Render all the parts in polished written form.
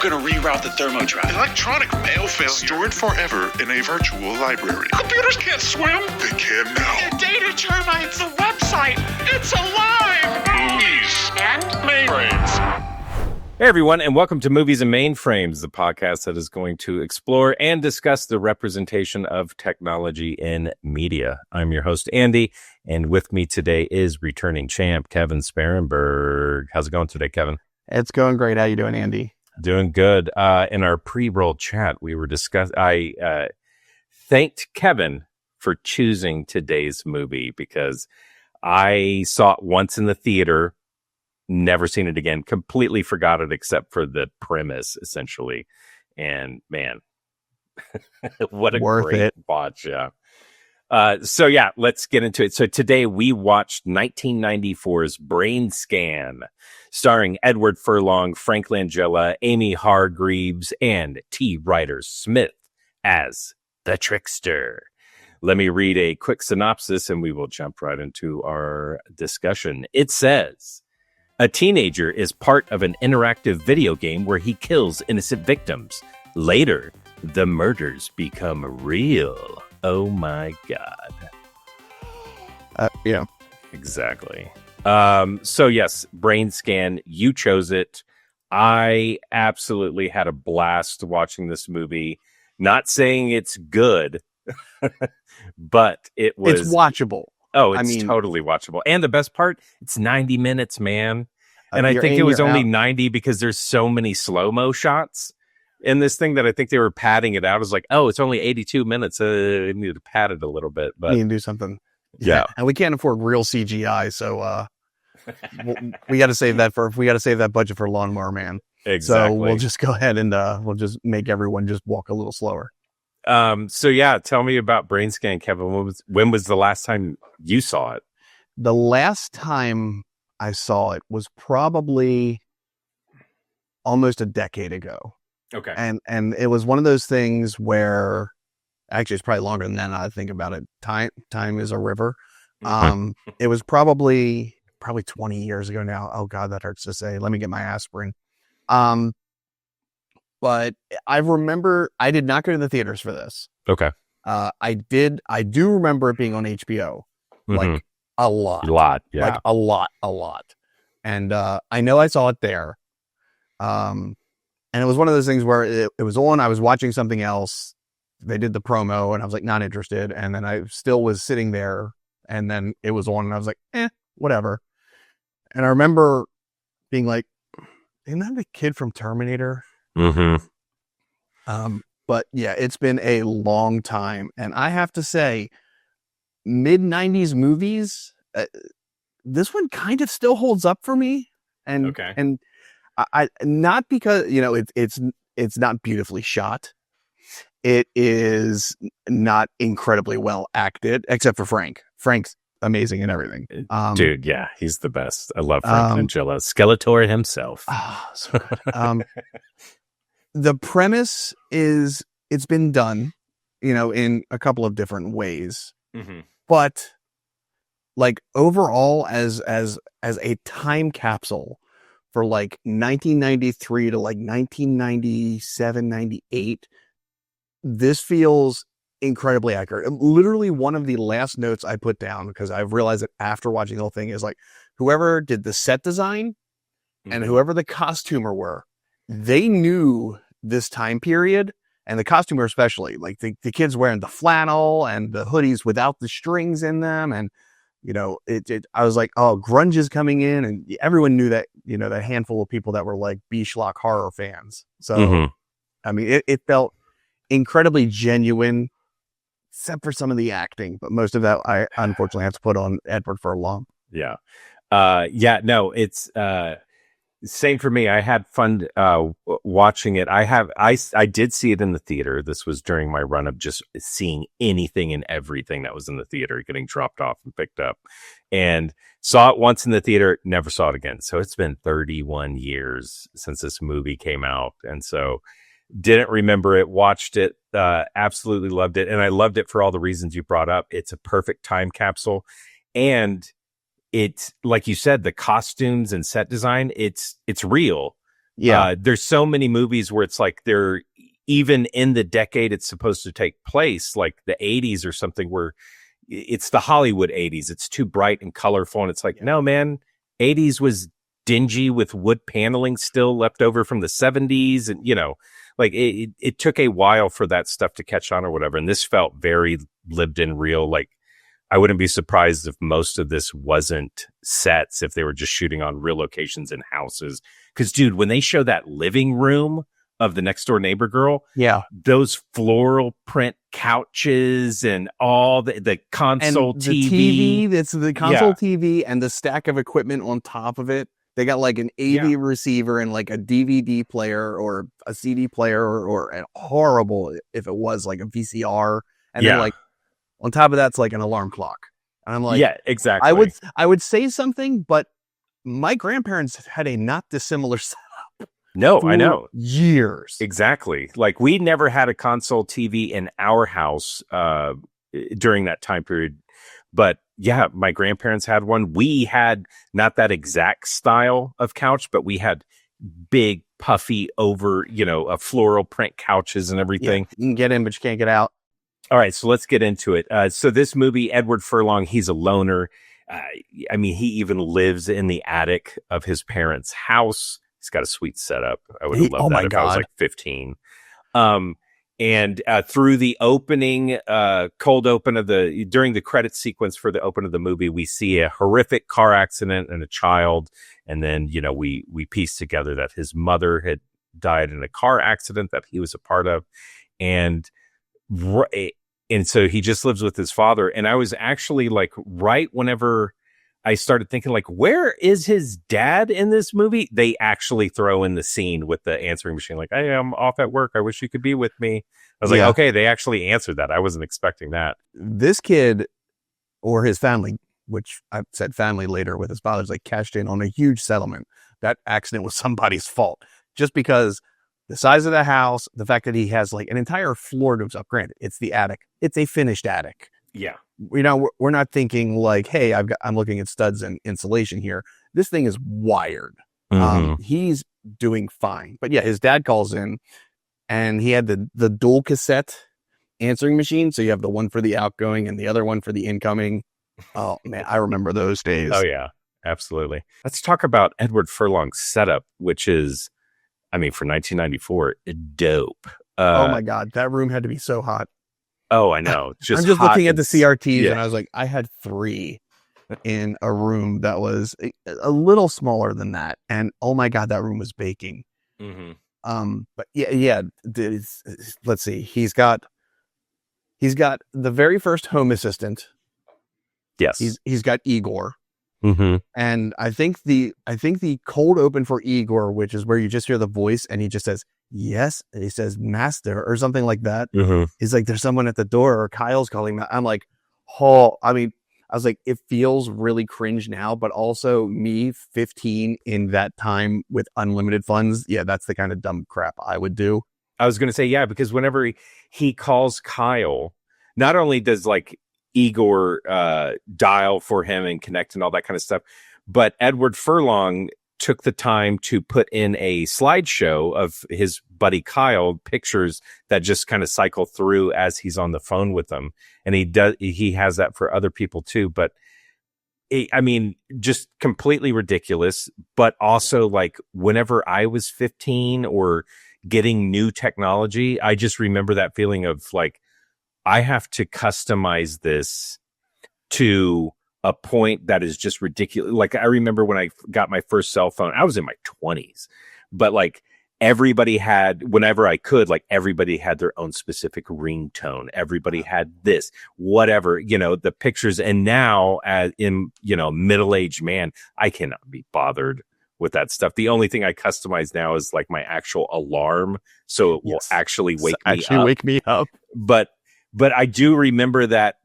I'm gonna reroute the thermo drive. Electronic mail failure. Stored forever in a virtual library. Computers can't swim. They can now. The data turbines, the website, it's alive. Movies And mainframes. Hey everyone, and welcome to Movies and Mainframes, the podcast that is going to explore and discuss the representation of technology in media. I'm your host, Andy, and with me today is returning champ, Kevin Sparenberg. How's it going today, Kevin? It's going great. How you doing, Andy? Doing good. In our pre-roll chat, we were I thanked Kevin for choosing today's movie because I saw it once in the theater. Never seen it again. Completely forgot it except for the premise, essentially. And man, what a great watch. Yeah. So yeah, let's get into it. So today we watched 1994's Brainscan, starring Edward Furlong, Frank Langella, Amy Hargreaves, and T. Ryder Smith as the trickster. Let me read a quick synopsis and we will jump right into our discussion. It says, a teenager is part of an interactive video game where he kills innocent victims. Later, the murders become real. Oh my God. Yeah. Exactly. So yes, Brainscan, you chose it. I absolutely had a blast watching this movie. Not saying it's good, but it's watchable. Oh, it's totally watchable. And the best part, it's 90 minutes, man. And I think it was only 90 because there's so many slow-mo shots in this thing that I think they were padding it out. I was like, oh, it's only 82 minutes. I need to pad it a little bit. But we need to do something. Yeah. And we can't afford real CGI, so we got to save that budget for Lawnmower Man. Exactly. So we'll just go ahead and we'll just make everyone just walk a little slower. So yeah, tell me about Brainscan, Kevin. When was the last time you saw it? The last time I saw it was probably almost a decade ago. Okay. And it was one of those things where actually it's probably longer than that now I think about it. Time is a river. It was probably 20 years ago now. Oh God, that hurts to say. Let me get my aspirin. But I remember I did not go to the theaters for this. Okay. I do remember it being on HBO. Like a lot. Yeah. Like a lot. And I know I saw it there. And it was one of those things where it was on, I was watching something else. They did the promo and I was like, not interested. And then I still was sitting there and then it was on and I was like, whatever. And I remember being like, isn't that the kid from Terminator? But yeah, it's been a long time. And I have to say, mid-90s movies, this one kind of still holds up for me. And I not because, it's not beautifully shot. It is not incredibly well acted, except for Frank. Frank's amazing in everything. Dude, yeah, he's the best. I love Frank Langella. Skeletor himself. So good. The premise is it's been done, in a couple of different ways. But like overall as a time capsule for like 1993 to like 1997, 98, this feels incredibly accurate. Literally one of the last notes I put down, because I've realized that after watching the whole thing, is like whoever did the set design and whoever the costumer were, they knew this time period. And the costumer especially, like the kids wearing the flannel and the hoodies without the strings in them. And, I was like, oh, grunge is coming in. And everyone knew that, that handful of people that were like B-schlock horror fans. So, I mean, it felt incredibly genuine, except for some of the acting. But most of that, I unfortunately have to put on Edward Furlong. Yeah. It's same for me. I had fun watching it. I did see it in the theater. This was during my run of just seeing anything and everything that was in the theater, getting dropped off and picked up, and saw it once in the theater, never saw it again. So it's been 31 years since this movie came out. And so didn't remember it, watched it, absolutely loved it. And I loved it for all the reasons you brought up. It's a perfect time capsule. And it's like you said, the costumes and set design, it's real, Yeah. There's so many movies where it's like they're even in the decade it's supposed to take place, like the 80s or something, where it's the Hollywood 80s. It's too bright and colorful. And it's like, no, man, 80s was dingy with wood paneling still left over from the 70s. And, like it took a while for that stuff to catch on or whatever. And this felt very lived in real. Like I wouldn't be surprised if most of this wasn't sets, if they were just shooting on real locations in houses. Because, dude, when they show that living room of the next door neighbor girl, those floral print couches and all the console and TV. The TV, that's the console TV and the stack of equipment on top of it. They got like an AV receiver and like a DVD player or a CD player or a horrible, if it was like a VCR. And then like on top of that's like an alarm clock. And I'm like, yeah, exactly. I would say something, but my grandparents had a not dissimilar setup. No, I know. Years. Exactly. Like we never had a console TV in our house during that time period. But yeah, my grandparents had one. We had not that exact style of couch, but we had big, puffy over, floral print couches and everything. Yeah, you can get in, but you can't get out. All right, so let's get into it. So this movie, Edward Furlong, he's a loner. He even lives in the attic of his parents' house. He's got a sweet setup. I would have loved that if I was like 15. And through the opening, cold open during the credit sequence for the open of the movie, we see a horrific car accident and a child. And then, we piece together that his mother had died in a car accident that he was a part of. And so he just lives with his father. And I was actually like, right whenever I started thinking like, where is his dad in this movie? They actually throw in the scene with the answering machine. Like, hey, I'm off at work. I wish you could be with me. I was like, okay, they actually answered that. I wasn't expecting that. This kid or his family, which I've said family later with his father's, like cashed in on a huge settlement. That accident was somebody's fault just because the size of the house, the fact that he has like an entire floor to himself. Granted, it's the attic. It's a finished attic. Yeah. We're not thinking like, hey, I'm looking at studs and insulation here. This thing is wired. Mm-hmm. He's doing fine. But yeah, his dad calls in and he had the dual cassette answering machine. So you have the one for the outgoing and the other one for the incoming. Oh man, I remember those days. Oh yeah, absolutely. Let's talk about Edward Furlong's setup, which is, for 1994, dope. Oh my God, that room had to be so hot. Oh, I know. I'm just looking at the CRTs and I was like, I had 3 in a room that was a little smaller than that. And oh my God, that room was baking. Mm-hmm. But yeah. Let's see. He's got the very first Home Assistant. Yes. He's got Igor. Mm-hmm. And I think the cold open for Igor, which is where you just hear the voice and he just says, yes. And he says, master or something like that. Mm-hmm. He's like, there's someone at the door or Kyle's calling. I'm like, I was like, it feels really cringe now, but also me 15 in that time with unlimited funds. Yeah. That's the kind of dumb crap I would do. I was going to say, yeah, because whenever he calls Kyle, not only does like Igor dial for him and connect and all that kind of stuff, but Edward Furlong took the time to put in a slideshow of his buddy Kyle, pictures that just kind of cycle through as he's on the phone with them. And he has that for other people too. But just completely ridiculous. But also like whenever I was 15 or getting new technology, I just remember that feeling of like, I have to customize this to a point that is just ridiculous. Like I remember when I got my first cell phone, I was in my 20s, but like everybody had, whenever I could, like everybody had their own specific ringtone. Everybody had this, whatever, the pictures. And now as in, middle-aged man, I cannot be bothered with that stuff. The only thing I customize now is like my actual alarm. So it will actually wake me up. But I do remember that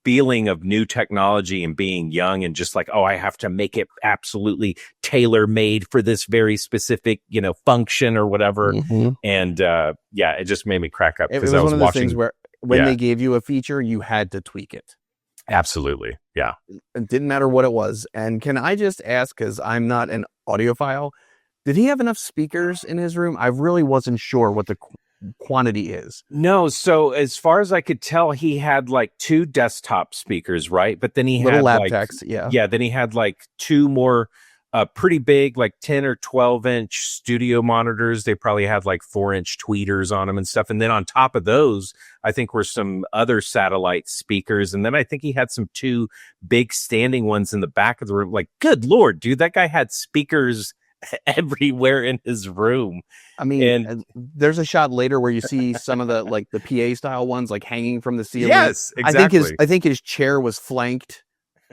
feeling of new technology and being young and just like, oh, I have to make it absolutely tailor made for this very specific, function or whatever. Mm-hmm. And it just made me crack up because I was one of watching those things where when they gave you a feature, you had to tweak it. Absolutely. Yeah. It didn't matter what it was. And can I just ask, because I'm not an audiophile, Did he have enough speakers in his room? I really wasn't sure what the quantity is. No, so as far as I could tell, he had like 2 desktop speakers, right? But then he Little had lab like techs, yeah. then he had like 2 more pretty big, like 10 or 12-inch studio monitors. They probably had like 4-inch tweeters on them and stuff. And then on top of those, I think were some other satellite speakers. And then I think he had some 2 big standing ones in the back of the room. Like, good Lord, dude, that guy had speakers everywhere in his room. I mean, and there's a shot later where you see some of the like the PA style ones like hanging from the ceiling. Yes, exactly. I think his chair was flanked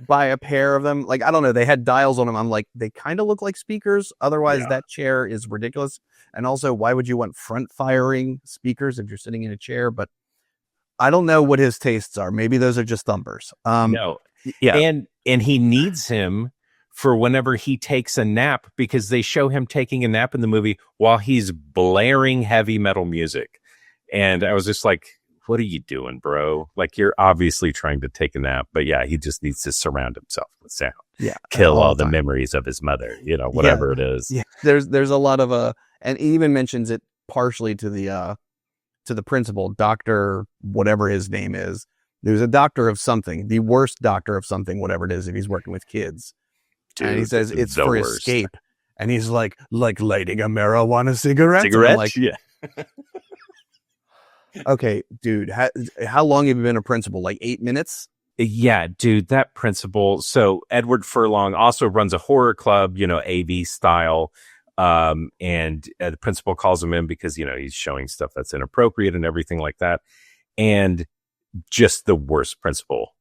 by a pair of them. Like, I don't know, they had dials on them. I'm like, they kind of look like speakers. Otherwise, that chair is ridiculous. And also, why would you want front firing speakers if you're sitting in a chair? But I don't know what his tastes are. Maybe those are just thumbers. No, and he needs him for whenever he takes a nap, because they show him taking a nap in the movie while he's blaring heavy metal music. And I was just like, what are you doing, bro? Like, you're obviously trying to take a nap, but yeah, he just needs to surround himself with sound. Yeah. Kill all the memories of his mother, whatever it is. Yeah. There's a lot of, and he even mentions it partially to the principal, Dr. whatever his name is. There's a doctor of something, the worst doctor of something, whatever it is, if he's working with kids. Dude, and he says it's for worst. Escape. And he's like lighting a marijuana cigarette. Like, yeah. Okay, dude, how long have you been a principal? Like 8 minutes? Yeah, dude, that principal. So Edward Furlong also runs a horror club, AV style. And the principal calls him in because, he's showing stuff that's inappropriate and everything like that. And just the worst principal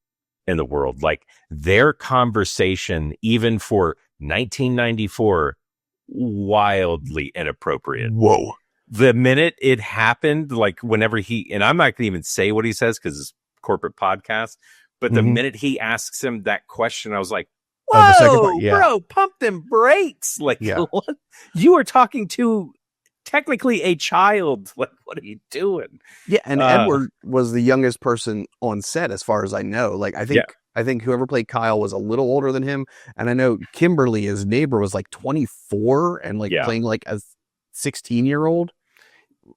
in the world. Like, their conversation, even for 1994, wildly inappropriate. Whoa. The minute it happened, like whenever and I'm not going to even say what he says because it's a corporate podcast, but the minute he asks him that question, I was like, whoa, bro, pump them brakes. Like, what? You are talking to technically a child. Like, what are you doing? Yeah, and Edward was the youngest person on set, as far as I know. Like, I think whoever played Kyle was a little older than him, and I know Kimberly, his neighbor, was like 24 and like playing like a 16-year-old.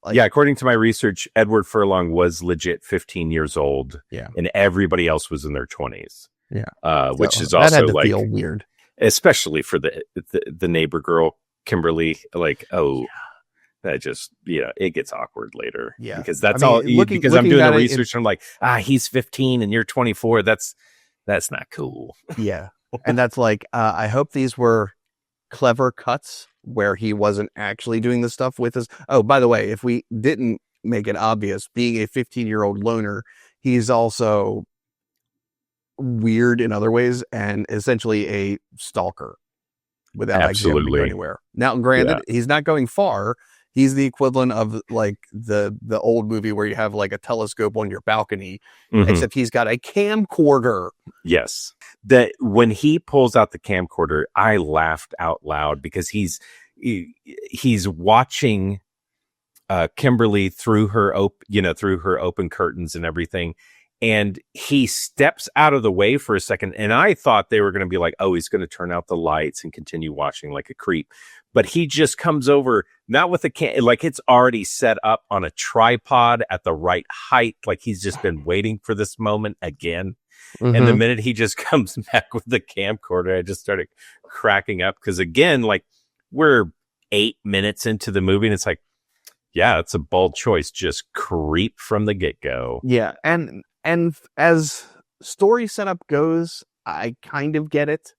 Like, according to my research, Edward Furlong was legit 15 years old. Yeah, and everybody else was in their 20s. Yeah, which is also had to like feel weird, especially for the neighbor girl, Kimberly. Like, that just it gets awkward later. Yeah, because that's because I'm doing the research. And I'm like, he's 15 and you're 24. That's not cool. Yeah, and that's like, I hope these were clever cuts where he wasn't actually doing the stuff with us. Oh, by the way, if we didn't make it obvious, being a 15-year-old loner, he's also weird in other ways and essentially a stalker without actually going anywhere. Now, granted, he's not going far. He's the equivalent of like the old movie where you have like a telescope on your balcony, except he's got a camcorder. Yes. That when he pulls out the camcorder, I laughed out loud because he's watching Kimberly through her open curtains and everything. And he steps out of the way for a second. And I thought they were going to be like, oh, he's going to turn out the lights and continue watching like a creep. But he just comes over, not with a like it's already set up on a tripod at the right height. Like he's just been waiting for this moment again. And the minute he just comes back with the camcorder, I just started cracking up. Because again, like we're 8 minutes into the movie and it's like, yeah, it's a bold choice. Just creep from the get-go. Yeah. And as story setup goes, I kind of get it.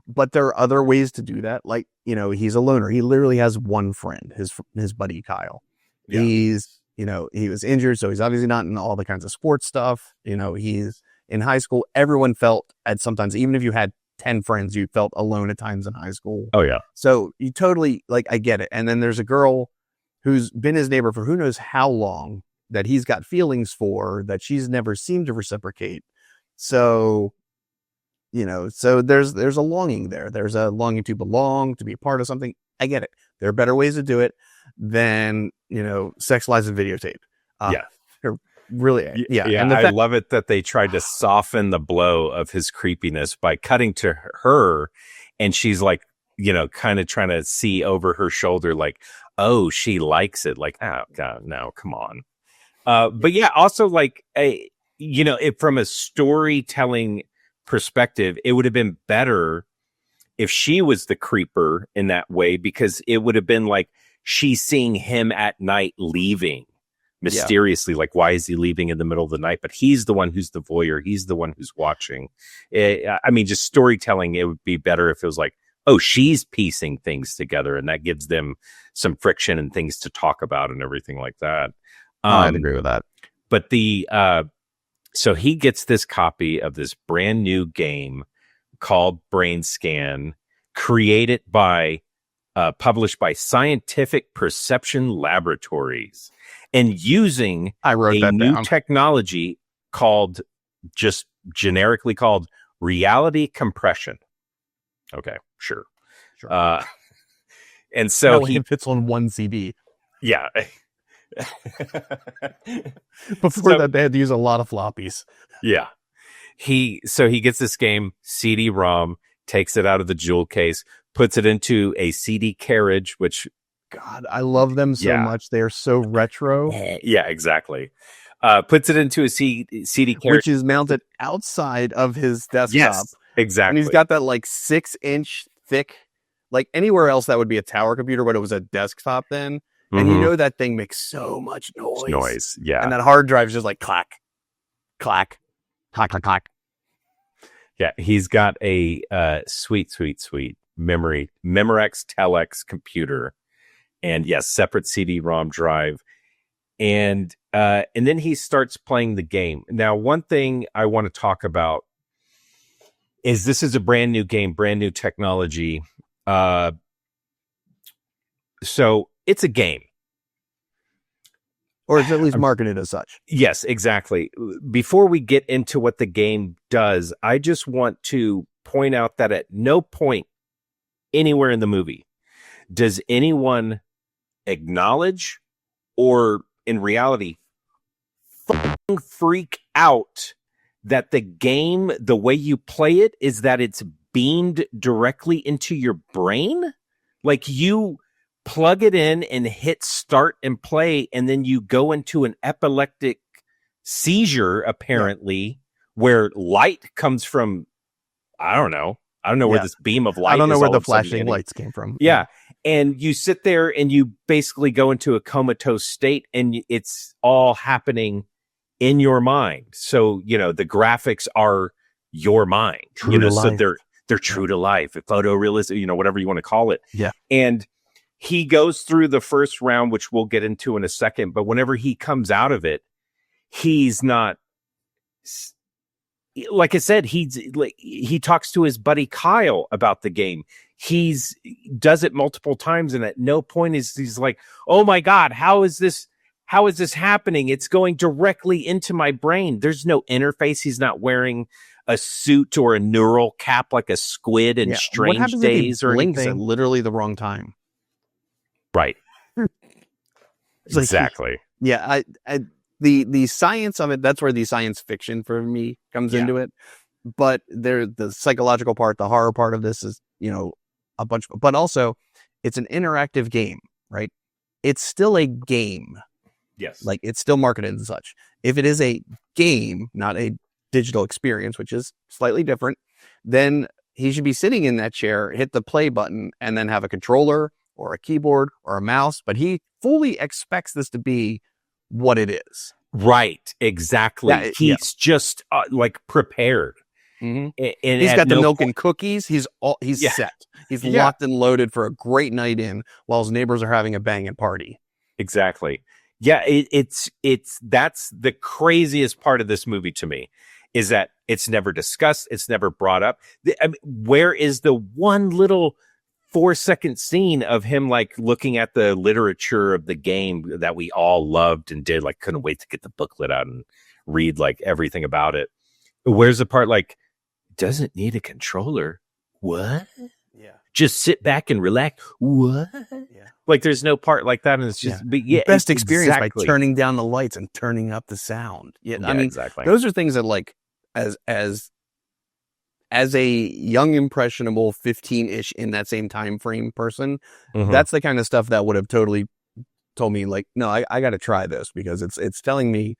But there are other ways to do that. Like, he's a loner. He literally has one friend, his buddy Kyle. Yeah. He's, he was injured, so he's obviously not in all the kinds of sports stuff. He's in high school. Everyone felt at sometimes, even if you had 10 friends, you felt alone at times in high school. Oh, yeah. So you totally, like, I get it. And then there's a girl who's been his neighbor for who knows how long that he's got feelings for that she's never seemed to reciprocate. So... so there's a longing there. There's a longing to belong, to be a part of something. I get it. There are better ways to do it than, sexualize and videotape. Really. Yeah. And I love it that they tried to soften the blow of his creepiness by cutting to her and she's like, kind of trying to see over her shoulder, like, oh, she likes it. Like, oh God, no, come on. But yeah, also like from a storytelling perspective, it would have been better if she was the creeper in that way, because it would have been like she's seeing him at night leaving mysteriously. Like, why is he leaving in the middle of the night? But he's the one who's the voyeur. He's the one who's watching. Just storytelling, it would be better if it was like, oh, she's piecing things together, and that gives them some friction and things to talk about and everything like that. I'd agree with that. But so he gets this copy of this brand new game called Brainscan, published by Scientific Perception Laboratories, and using I wrote a that new down. technology called, just generically called, reality compression. Okay, sure. And so he fits on one CD. Yeah. Before that, they had to use a lot of floppies. Yeah. He gets this game, CD-ROM, takes it out of the jewel case, puts it into a CD carriage, which, God, I love them so much. They are so retro. Yeah, exactly. Puts it into a CD carriage, which is mounted outside of his desktop. Yes, exactly. And he's got that like 6-inch thick, like anywhere else that would be a tower computer, but it was a desktop then. And that thing makes so much noise. Yeah. And that hard drive is just like clack, clack, clack, clack, clack. Yeah, he's got a sweet Memorex Telex computer, and yes, separate CD-ROM drive, and then he starts playing the game. Now, one thing I want to talk about is this is a brand new game, brand new technology. So it's a game. Or it's at least marketed as such. Yes, exactly. Before we get into what the game does, I just want to point out that at no point anywhere in the movie does anyone acknowledge or in reality freak out that the game, the way you play it, is that it's beamed directly into your brain. Like, you plug it in and hit start and play, and then you go into an epileptic seizure, apparently, where light comes from, I don't know where this beam of light is. I don't know where all the of a sudden flashing hitting. lights came from. Yeah. And you sit there and you basically go into a comatose state, and it's all happening in your mind. So, the graphics are your mind. True to life. So they're true to life, photorealism, whatever you want to call it. Yeah. And he goes through the first round, which we'll get into in a second. But whenever he comes out of it, he's not, like I said, he talks to his buddy Kyle about the game. Does it multiple times, and at no point he's like, oh my God, how is this happening? It's going directly into my brain. There's no interface. He's not wearing a suit or a neural cap like a squid in Strange Days or anything. At literally the wrong time. Right. Exactly. Like, the science of it, that's where the science fiction for me comes into it. But the psychological part, the horror part of this is, a bunch, but also it's an interactive game, right? It's still a game. Yes. Like, it's still marketed and such. If it is a game, not a digital experience, which is slightly different, then he should be sitting in that chair, hit the play button, and then have a controller or a keyboard or a mouse. But he fully expects this to be what it is. Right. Exactly. Yeah, he's just like prepared. Mm-hmm. And he's got the milk point, and cookies. He's set. He's locked and loaded for a great night in while his neighbors are having a banging party. Exactly. Yeah. That's the craziest part of this movie to me, is that it's never discussed. It's never brought up. Where is the one little 4-second scene of him like looking at the literature of the game that we all loved and did, like, couldn't wait to get the booklet out and read like everything about it? Where's the part like, doesn't need a controller? What? Yeah. Just sit back and relax. What? Yeah. Like, there's no part like that. And it's just, best experience by turning down the lights and turning up the sound. Yeah. I mean, exactly. Those are things that, like, as as a young, impressionable 15-ish in that same time frame person, Mhm. that's the kind of stuff that would have totally told me like, no, I got to try this because it's telling me.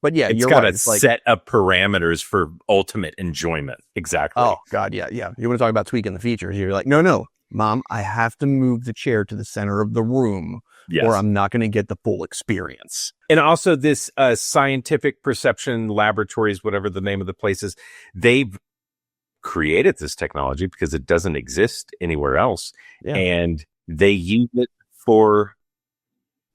But yeah, It's you're got right. a It's like, set of parameters for ultimate enjoyment. Exactly. oh God, yeah. You want to talk about tweaking the features? You're like, no, Mom, I have to move the chair to the center of the room, Yes. or I'm not going to get the full experience. And also this scientific perception laboratories, whatever the name of the place is, they've created this technology because it doesn't exist anywhere else. Yeah. And they use it for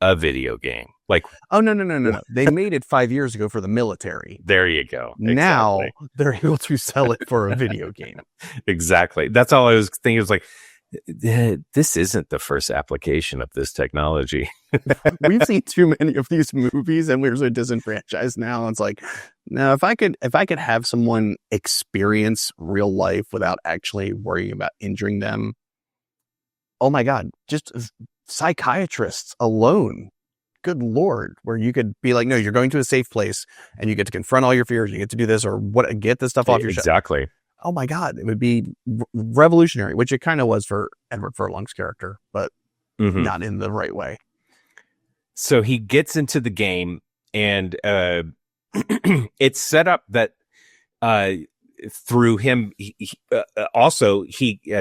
a video game. Like, Oh, no. They made it 5 years ago for the military. there you go. Now Exactly. they're able to sell it for a video game. Exactly. That's all I was thinking. It was like, this isn't the first application of this technology. We've seen too many of these movies and we're so disenfranchised now. It's like, now if I could have someone experience real life without actually worrying about injuring them, oh my God, just psychiatrists alone. Good Lord, where you could be like, no, you're going to a safe place and you get to confront all your fears. You get to do this or what, get this stuff off your chest. Exactly. Oh my God, it would be revolutionary, which it kind of was for Edward Furlong's character, but Mhm. not in the right way. So he gets into the game, and it's set up that through him, he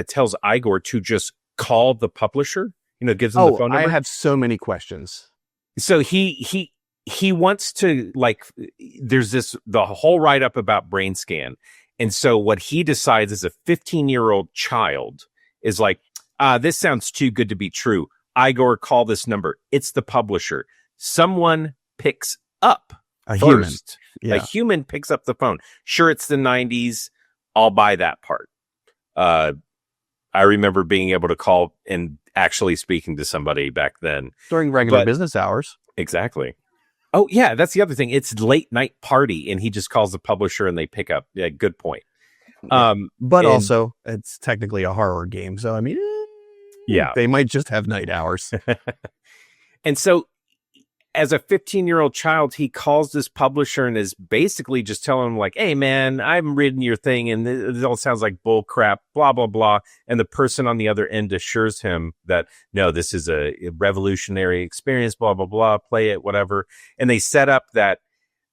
tells Igor to just call the publisher. Gives him the phone number. I have so many questions. So he wants to, like, there's the whole write up about Brainscan. And so what he decides as a 15-year-old child is like, this sounds too good to be true. Igor, call this number. It's the publisher. Someone picks up A human. first. Yeah. A human picks up the phone. Sure, it's the 90s. I'll buy that part. I remember being able to call and actually speaking to somebody back then. During regular business hours. Exactly. Oh, yeah, that's the other thing. It's late night party, and he just calls the publisher, and they pick up. Yeah, good point. But also, it's technically a horror game, so I mean, yeah, they might just have night hours. And so, as a 15-year-old child, he calls this publisher and is basically just telling him, like, hey, man, I'm reading your thing, and it all sounds like bull crap, blah, blah, blah. And the person on the other end assures him that, no, this is a revolutionary experience, blah, blah, blah, play it, whatever. And they set up that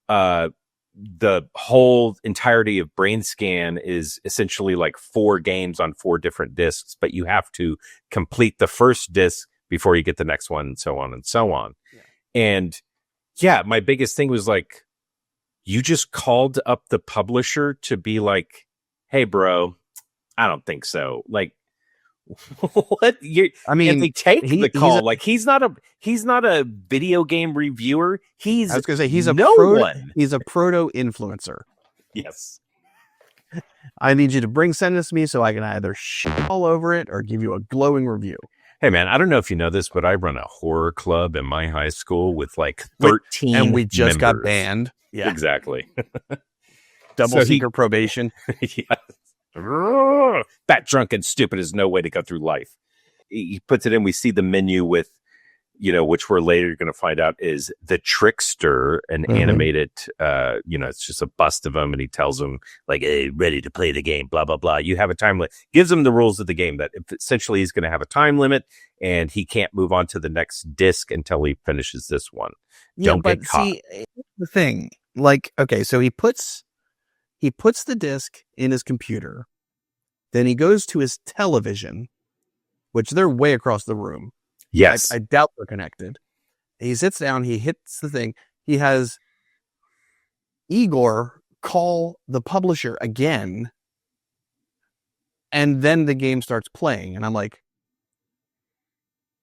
the whole entirety of Brainscan is essentially like 4 games on 4 different discs, but you have to complete the first disc before you get the next one, and so on and so on. Yeah. And yeah, my biggest thing was like, you just called up the publisher to be like, hey, bro, I don't think so. Like, what? And they take the call. He's not a video game reviewer. I was going to say, he's a proto influencer. Yes. I need you to send this to me so I can either shit all over it or give you a glowing review. Hey, man, I don't know if you know this, but I run a horror club in my high school with like 13 and we just members. got banned. Yeah. Exactly. Double secret probation. Yes. Fat, drunk, and stupid is no way to go through life. He puts it in. We see the menu with, which we're later going to find out is the Trickster, an animated, it's just a bust of him. And he tells him like, hey, ready to play the game, blah, blah, blah. You have a time limit. Gives him the rules of the game that essentially he's going to have a time limit and he can't move on to the next disc until he finishes this one. Don't get caught. See, the thing, like, okay, so he puts the disc in his computer. Then he goes to his television, which they're way across the room. Yes. I doubt they're connected. He sits down, he hits the thing. He has Igor call the publisher again. And then the game starts playing. And I'm like,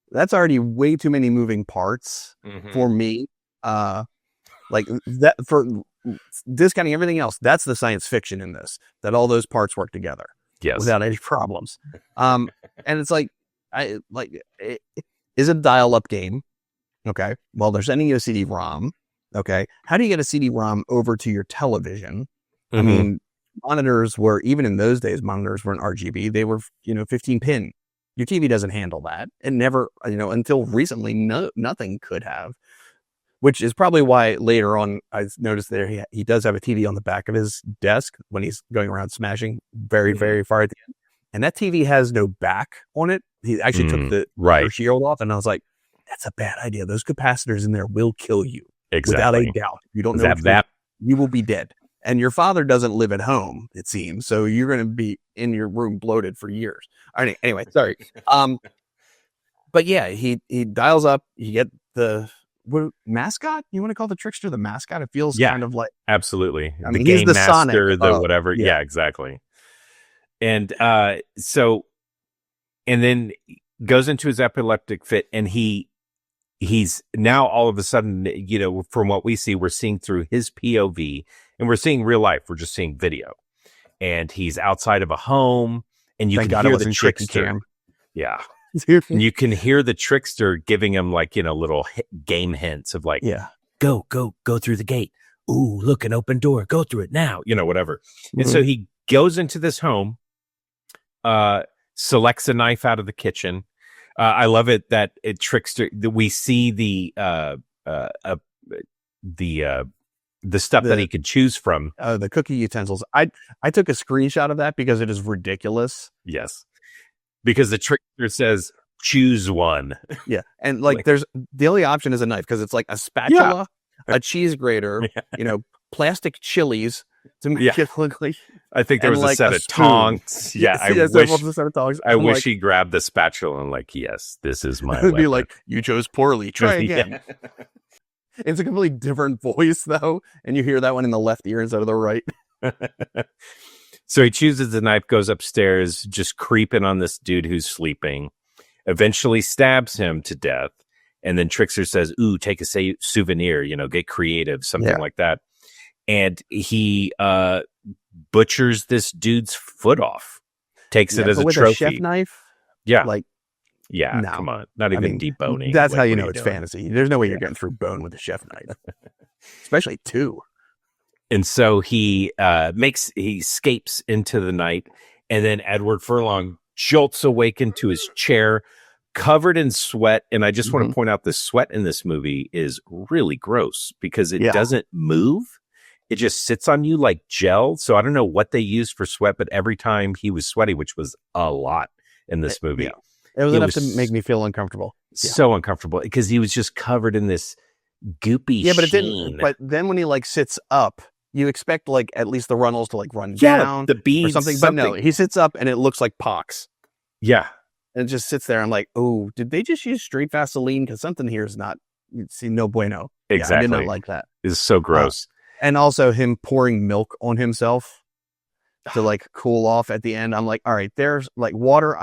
that's already way too many moving parts for me. Like that for discounting everything else. That's the science fiction in this, that all those parts work together. Yes. Without any problems. And it's like, is it a dial-up game? Okay. Well, they're sending you a CD-ROM. Okay. How do you get a CD-ROM over to your television? I mean, monitors were, even in those days, monitors weren't RGB. They were, 15 pin. Your TV doesn't handle that. It never, until recently, nothing could have. which is probably why later on I noticed there he does have a TV on the back of his desk when he's going around smashing very, very far at the end. And that TV has no back on it. He actually took the shield off, and I was like, that's a bad idea. Those capacitors in there will kill you. Without a doubt. If you don't know that, you will be dead. And your father doesn't live at home, it seems. So you're going to be in your room bloated for years. Anyway, sorry. But yeah, he dials up. You get the mascot. You want to call the trickster the mascot? It feels kind of like absolutely. I mean, the he's game the master, Sonic the whatever. Yeah, exactly. And so, and then goes into his epileptic fit, and he's now all of a sudden, you know, from what we see, we're seeing through his POV, and we're seeing real life. We're just seeing video, and he's outside of a home, and you can hear the trickster. Yeah. And you can hear the trickster giving him like, you know, little game hints of like, go through the gate. Ooh, look, an open door. Go through it now, you know, whatever. And so he goes into this home, selects a knife out of the kitchen. I love it that trickster. We see the stuff that he could choose from. The cookie utensils. I took a screenshot of that because it is ridiculous. Yes, because the trickster says choose one. Yeah, and like there's the only option is a knife because it's like a spatula, a cheese grater, you know, plastic chilies. To make it look like, I think there was like a set of tongs. Yeah, I wish he grabbed the spatula and like, yes, this is my. It would be like, you chose poorly. Try again. It's a completely different voice though, and you hear that one in the left ear instead of the right. So he chooses the knife, goes upstairs, just creeping on this dude who's sleeping. Eventually stabs him to death, and then Trickster says, "Ooh, take a souvenir. You know, get creative, something like that." And he butchers this dude's foot off, takes it as a trophy. A chef knife? Yeah. Like, no. Come on. Not even deboning. That's how you know it's fantasy. There's no way you're getting through bone with a chef knife. Especially two. And so he escapes into the night, and then Edward Furlong jolts awake into his chair, covered in sweat. And I just want to point out the sweat in this movie is really gross because it doesn't move. It just sits on you like gel. So I don't know what they used for sweat, but every time he was sweaty, which was a lot in this movie. It was enough to make me feel uncomfortable. So uncomfortable because he was just covered in this goopy but sheen. It didn't. But then when he like sits up, you expect like at least the runnels to like run down the beads or something. But no, he sits up and it looks like pox. Yeah. And it just sits there. I'm like, oh, did they just use straight Vaseline? Because something here is not, no bueno. Exactly. I did not like that. It's so gross. And also him pouring milk on himself to like cool off at the end. I'm like, all right, there's like water.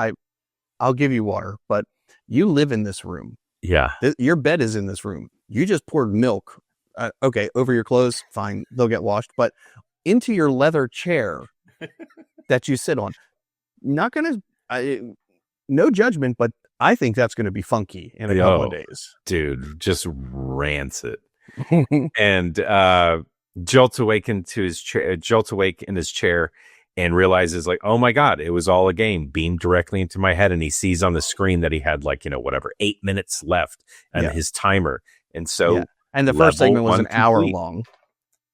I'll give you water, but you live in this room. Yeah. Your bed is in this room. You just poured milk. Okay. Over your clothes. Fine. They'll get washed, but into your leather chair that you sit on, not going to, no judgment, but I think that's going to be funky in a couple of days. Dude, just rancid. And, jolts awake in his chair and realizes like, oh my God, it was all a game, beamed directly into my head. And he sees on the screen that he had like, 8 minutes left and his timer. And so, and the first segment was an hour long.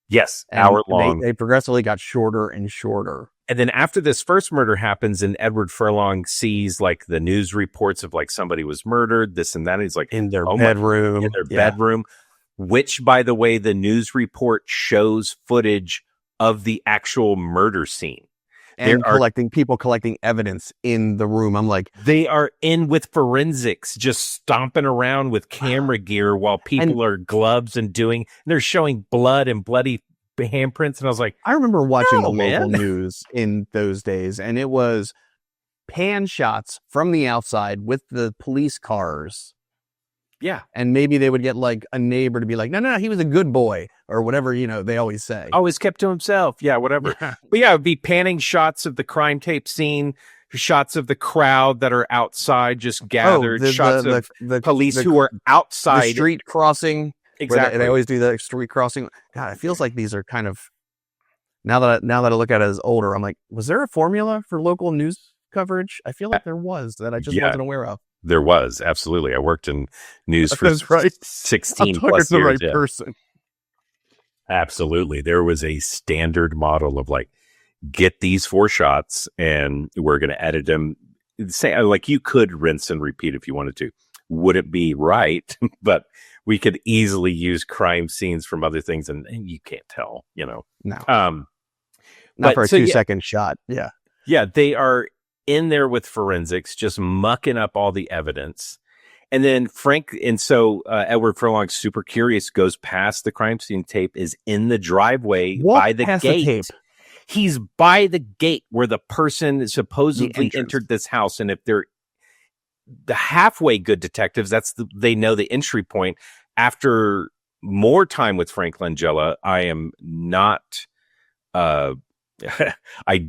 Yes. Hour long. They progressively got shorter and shorter. And then after this first murder happens and Edward Furlong sees like the news reports of like somebody was murdered, this and that. And he's like in their bedroom. Which, by the way, the news report shows footage of the actual murder scene. And people collecting evidence in the room. I'm like, they are in with forensics, just stomping around with camera gear while people are gloves and they're showing blood and bloody handprints. And I was like, I remember watching the local news in those days, and it was pan shots from the outside with the police cars. Yeah. And maybe they would get like a neighbor to be like, no, he was a good boy or whatever, they always say. Always kept to himself. Yeah, whatever. But yeah, it would be panning shots of the crime tape scene, shots of the crowd that are outside just gathered, shots of the police who are outside. The street crossing. Exactly. They always do the street crossing. God, it feels like these are kind of, now that I look at it as older, I'm like, was there a formula for local news coverage? I feel like there was that I just wasn't aware of. There was, absolutely. I worked in news for That's right. 16 I'm talking plus to the years. right Yeah. person. Absolutely. There was a standard model of like, get these 4 shots and we're going to edit them. Say, like, you could rinse and repeat if you wanted to. Would it be right? But we could easily use crime scenes from other things, and you can't tell, you know. No. Not Not for a 2-second shot. Yeah. Yeah, they are in there with forensics, just mucking up all the evidence. And then Edward Furlong, super curious, goes past the crime scene tape, is in the driveway by the gate. He's by the gate where the person supposedly entered this house. And if they're the halfway good detectives, they know the entry point. After more time with Frank Langella, I am not, I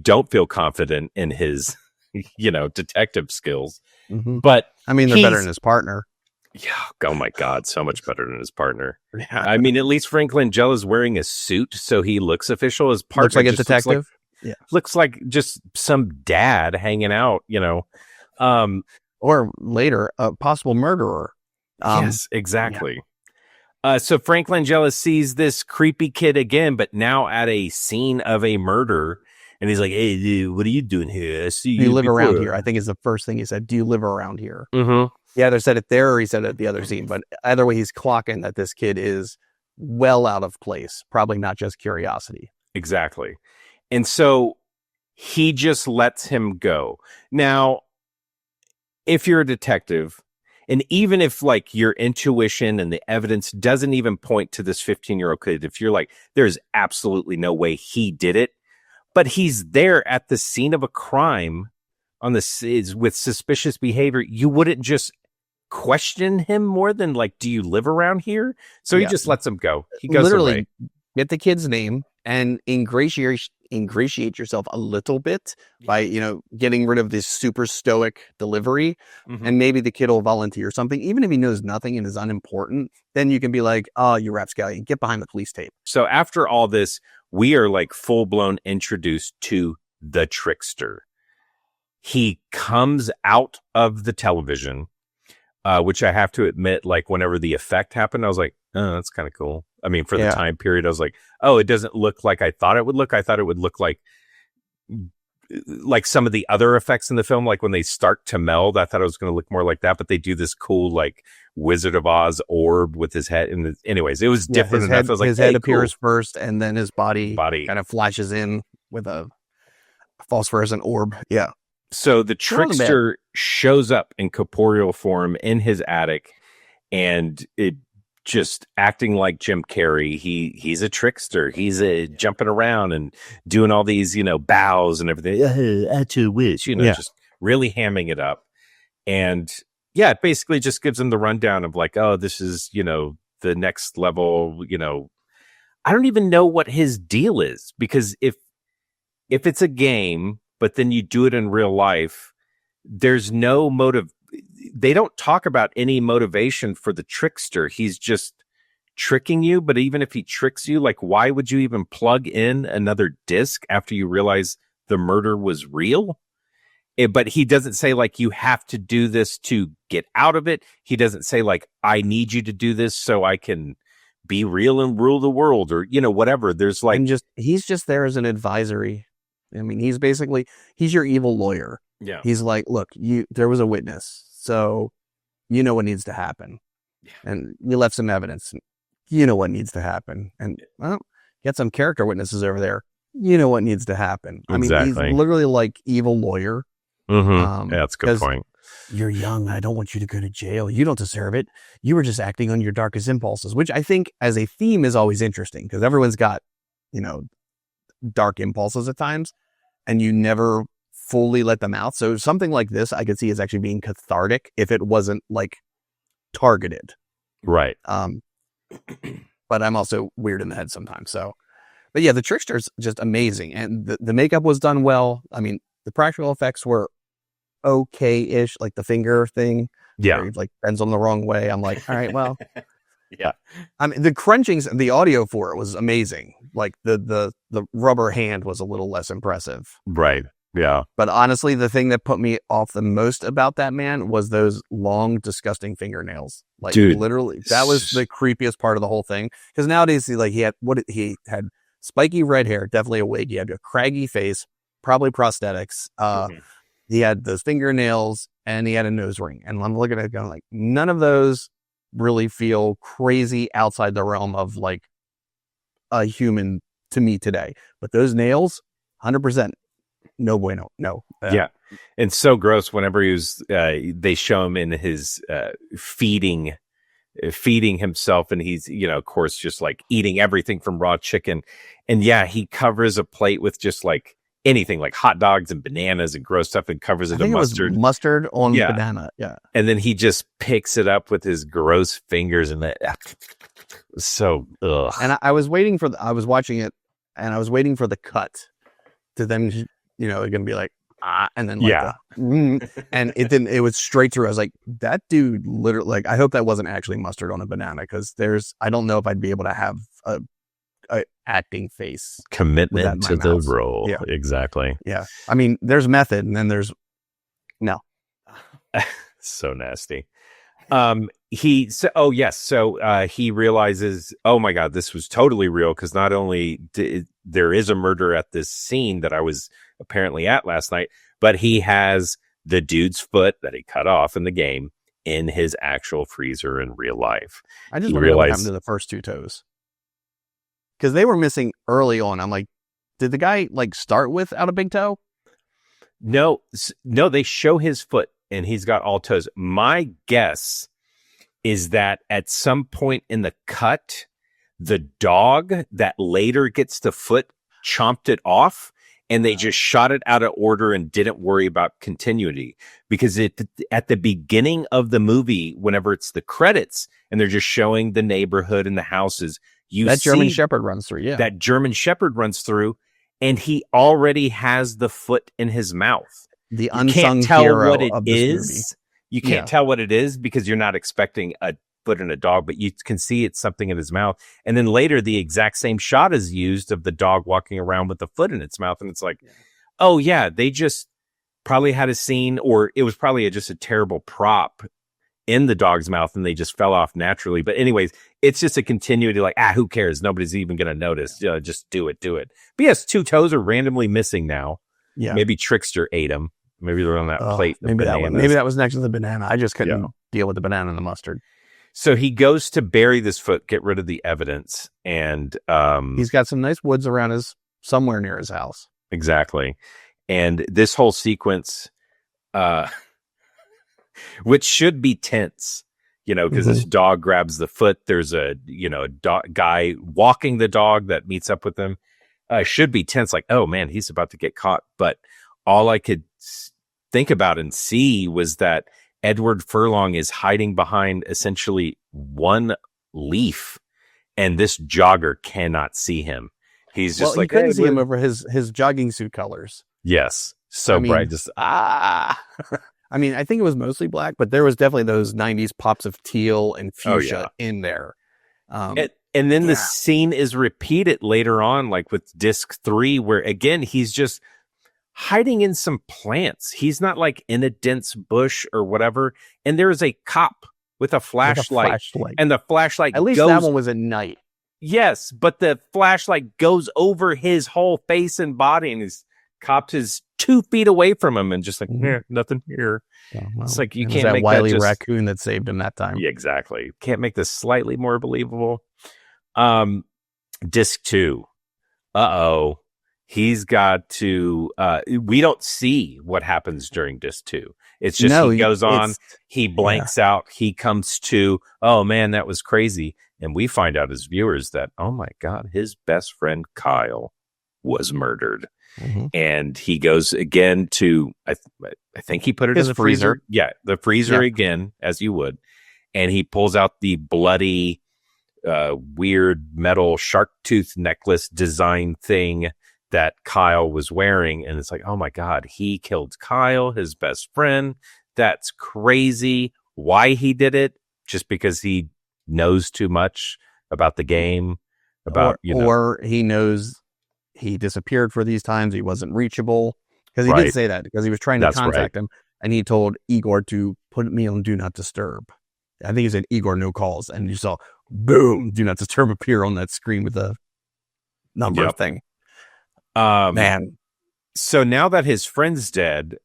don't feel confident in his, detective skills. Mm-hmm. But I mean, they're better than his partner. Yeah. Oh my God. So much better than his partner. Yeah. I mean, at least Frank Langella's wearing a suit, so he looks official. His partner looks like a detective. Looks like just some dad hanging out, or later, a possible murderer. Yes, exactly. Yeah. So Frank Langella sees this creepy kid again, but now at a scene of a murder. And he's like, "Hey, dude, what are you doing here? I see you. Do you live around here?" I think is the first thing he said. Do you live around here? Mm-hmm. He either said it there or he said it at the other scene. But either way, he's clocking that this kid is well out of place. Probably not just curiosity. Exactly. And so he just lets him go. Now, if you're a detective, and even if like your intuition and the evidence doesn't even point to this 15-year-old kid, if you're like, there's absolutely no way he did it, but he's there at the scene of a crime with suspicious behavior, you wouldn't just question him more than like, do you live around here? So he just lets him go. He goes away. Get the kid's name and ingratiate yourself a little bit by, getting rid of this super stoic delivery. Mm-hmm. And maybe the kid will volunteer something. Even if he knows nothing and is unimportant, then you can be like, oh, you rapscallion, get behind the police tape. So after all this, we are like full blown introduced to the trickster. He comes out of the television, which I have to admit, like whenever the effect happened, I was like, oh, that's kind of cool. I mean, for the time period, I was like, oh, it doesn't look like I thought it would look. I thought it would look like some of the other effects in the film, like when they start to meld, I thought it was going to look more like that, but they do this cool, like Wizard of Oz orb with his head. And anyways, it was different. His head appears first and then his body kind of flashes in with a phosphorescent orb. Yeah. So the trickster shows up in corporeal form in his attic, and it just acting like Jim Carrey. He's a trickster. He's jumping around and doing all these, bows and everything. At your wish, just really hamming it up. And it basically just gives him the rundown of like, oh, this is, the next level, I don't even know what his deal is, because if it's a game, but then you do it in real life, there's no motive. They don't talk about any motivation for the trickster. He's just tricking you. But even if he tricks you, like, why would you even plug in another disc after you realize the murder was real? But he doesn't say like, you have to do this to get out of it. He doesn't say like, I need you to do this so I can be real and rule the world, or, whatever. There's like, he's just there as an advisory. I mean, he's your evil lawyer. Yeah. He's like, look, there was a witness, so you know what needs to happen. Yeah. And you left some evidence. You know what needs to happen. And get some character witnesses over there. You know what needs to happen. Exactly. I mean, he's literally like evil lawyer. Mm-hmm. That's a good point. You're young. I don't want you to go to jail. You don't deserve it. You were just acting on your darkest impulses, which I think as a theme is always interesting, because everyone's got, dark impulses at times, and you never fully let them out. So something like this I could see as actually being cathartic if it wasn't like targeted. Right. But I'm also weird in the head sometimes. So, but yeah, the trickster's just amazing. And the makeup was done well. I mean, the practical effects were okay-ish, like the finger thing. Yeah. Where he like bends on the wrong way. I'm like, all right, well, yeah. I mean, the crunchings and the audio for it was amazing. Like the rubber hand was a little less impressive. Right. Yeah. But honestly, the thing that put me off the most about that man was those long, disgusting fingernails. Like, Dude. literally, that was the creepiest part of the whole thing. Because nowadays, he had spiky red hair, definitely a wig. He had a craggy face, probably prosthetics. He had those fingernails, and he had a nose ring. And I'm looking at it going like, none of those really feel crazy outside the realm of like a human to me today. But those nails, 100%. No bueno. No. Yeah. And so gross whenever he was, they show him in his feeding himself, and he's, of course, just like eating everything from raw chicken. And yeah, he covers a plate with just like anything, like hot dogs and bananas and gross stuff, and covers it in mustard. It was mustard on banana. Yeah. And then he just picks it up with his gross fingers, and so ugh. And I was waiting for I was watching it, and I was waiting for the cut to then, going to be like, and then like and it didn't. It was straight through. I was like, that dude literally, like, I hope that wasn't actually mustard on a banana, because I don't know if I'd be able to have a acting face commitment to the role. Yeah, exactly. Yeah, I mean, there's method, and then there's no. So nasty. So he realizes, oh my God, this was totally real, because not only there is a murder at this scene that I was apparently at last night, but he has the dude's foot that he cut off in the game in his actual freezer in real life. I just wonder what happened to the first two toes, because they were missing early on. I'm like, did the guy like start without a big toe? No, they show his foot and he's got all toes. My guess is that at some point in the cut, the dog that later gets the foot chomped it off, and they just shot it out of order and didn't worry about continuity, because at the beginning of the movie, whenever it's the credits and they're just showing the neighborhood and the houses, that German Shepherd runs through. Yeah, that German Shepherd runs through, and he already has the foot in his mouth. The unsung hero of this movie. You can't tell what it is because you're not expecting a foot in a dog, but you can see it's something in his mouth. And then later, the exact same shot is used of the dog walking around with the foot in its mouth. And it's like, oh yeah, they just probably had a scene, or it was probably just a terrible prop in the dog's mouth, and they just fell off naturally. But anyways, it's just a continuity, like, who cares? Nobody's even going to notice. Just do it. But yes, two toes are randomly missing now. Yeah. Maybe Trickster ate them. Maybe they're on that plate. Maybe that was next to the banana. I just couldn't deal with the banana and the mustard. So he goes to bury this foot, get rid of the evidence, and he's got some nice woods around somewhere near his house. Exactly. And this whole sequence, which should be tense, because this dog grabs the foot. There's a guy walking the dog that meets up with him. Should be tense, like, oh man, he's about to get caught. But all I could think about and see was that Edward Furlong is hiding behind essentially one leaf, and this jogger cannot see him. He's just you couldn't see him over his jogging suit colors. Yes, so bright. Just I mean, I think it was mostly black, but there was definitely those 90s pops of teal and fuchsia in there. And then the scene is repeated later on, like with disc 3, where again, he's just hiding in some plants. He's not like in a dense bush or whatever. And there is a cop with a flashlight. And the flashlight at least that one was at night. Yes, but the flashlight goes over his whole face and body, and his cop is 2 feet away from him and just like, nothing here. Yeah, well, it's like, you can't that make wily that raccoon that saved him that time. Yeah, exactly. Can't make this slightly more believable. Disc 2. He's got to, we don't see what happens during disc 2. It's just, he goes on, he blanks out, he comes to, oh man, that was crazy. And we find out as viewers that, oh my God, his best friend Kyle was murdered. And he goes again to, I think he put it in the freezer. Yeah, the freezer again, as you would. And he pulls out the bloody, weird metal shark tooth necklace design thing that Kyle was wearing. And it's like, oh my God, he killed Kyle, his best friend. That's crazy. Why he did it? Just because he knows too much about the game, about, or he knows he disappeared for these times. He wasn't reachable. Because he Right. did say that, because he was trying to That's contact right. him, and he told Igor to put me on Do Not Disturb. I think he said, Igor, no calls. And you saw, boom, Do Not Disturb appear on that screen with a number Yep. thing. Man. So now that his friend's dead,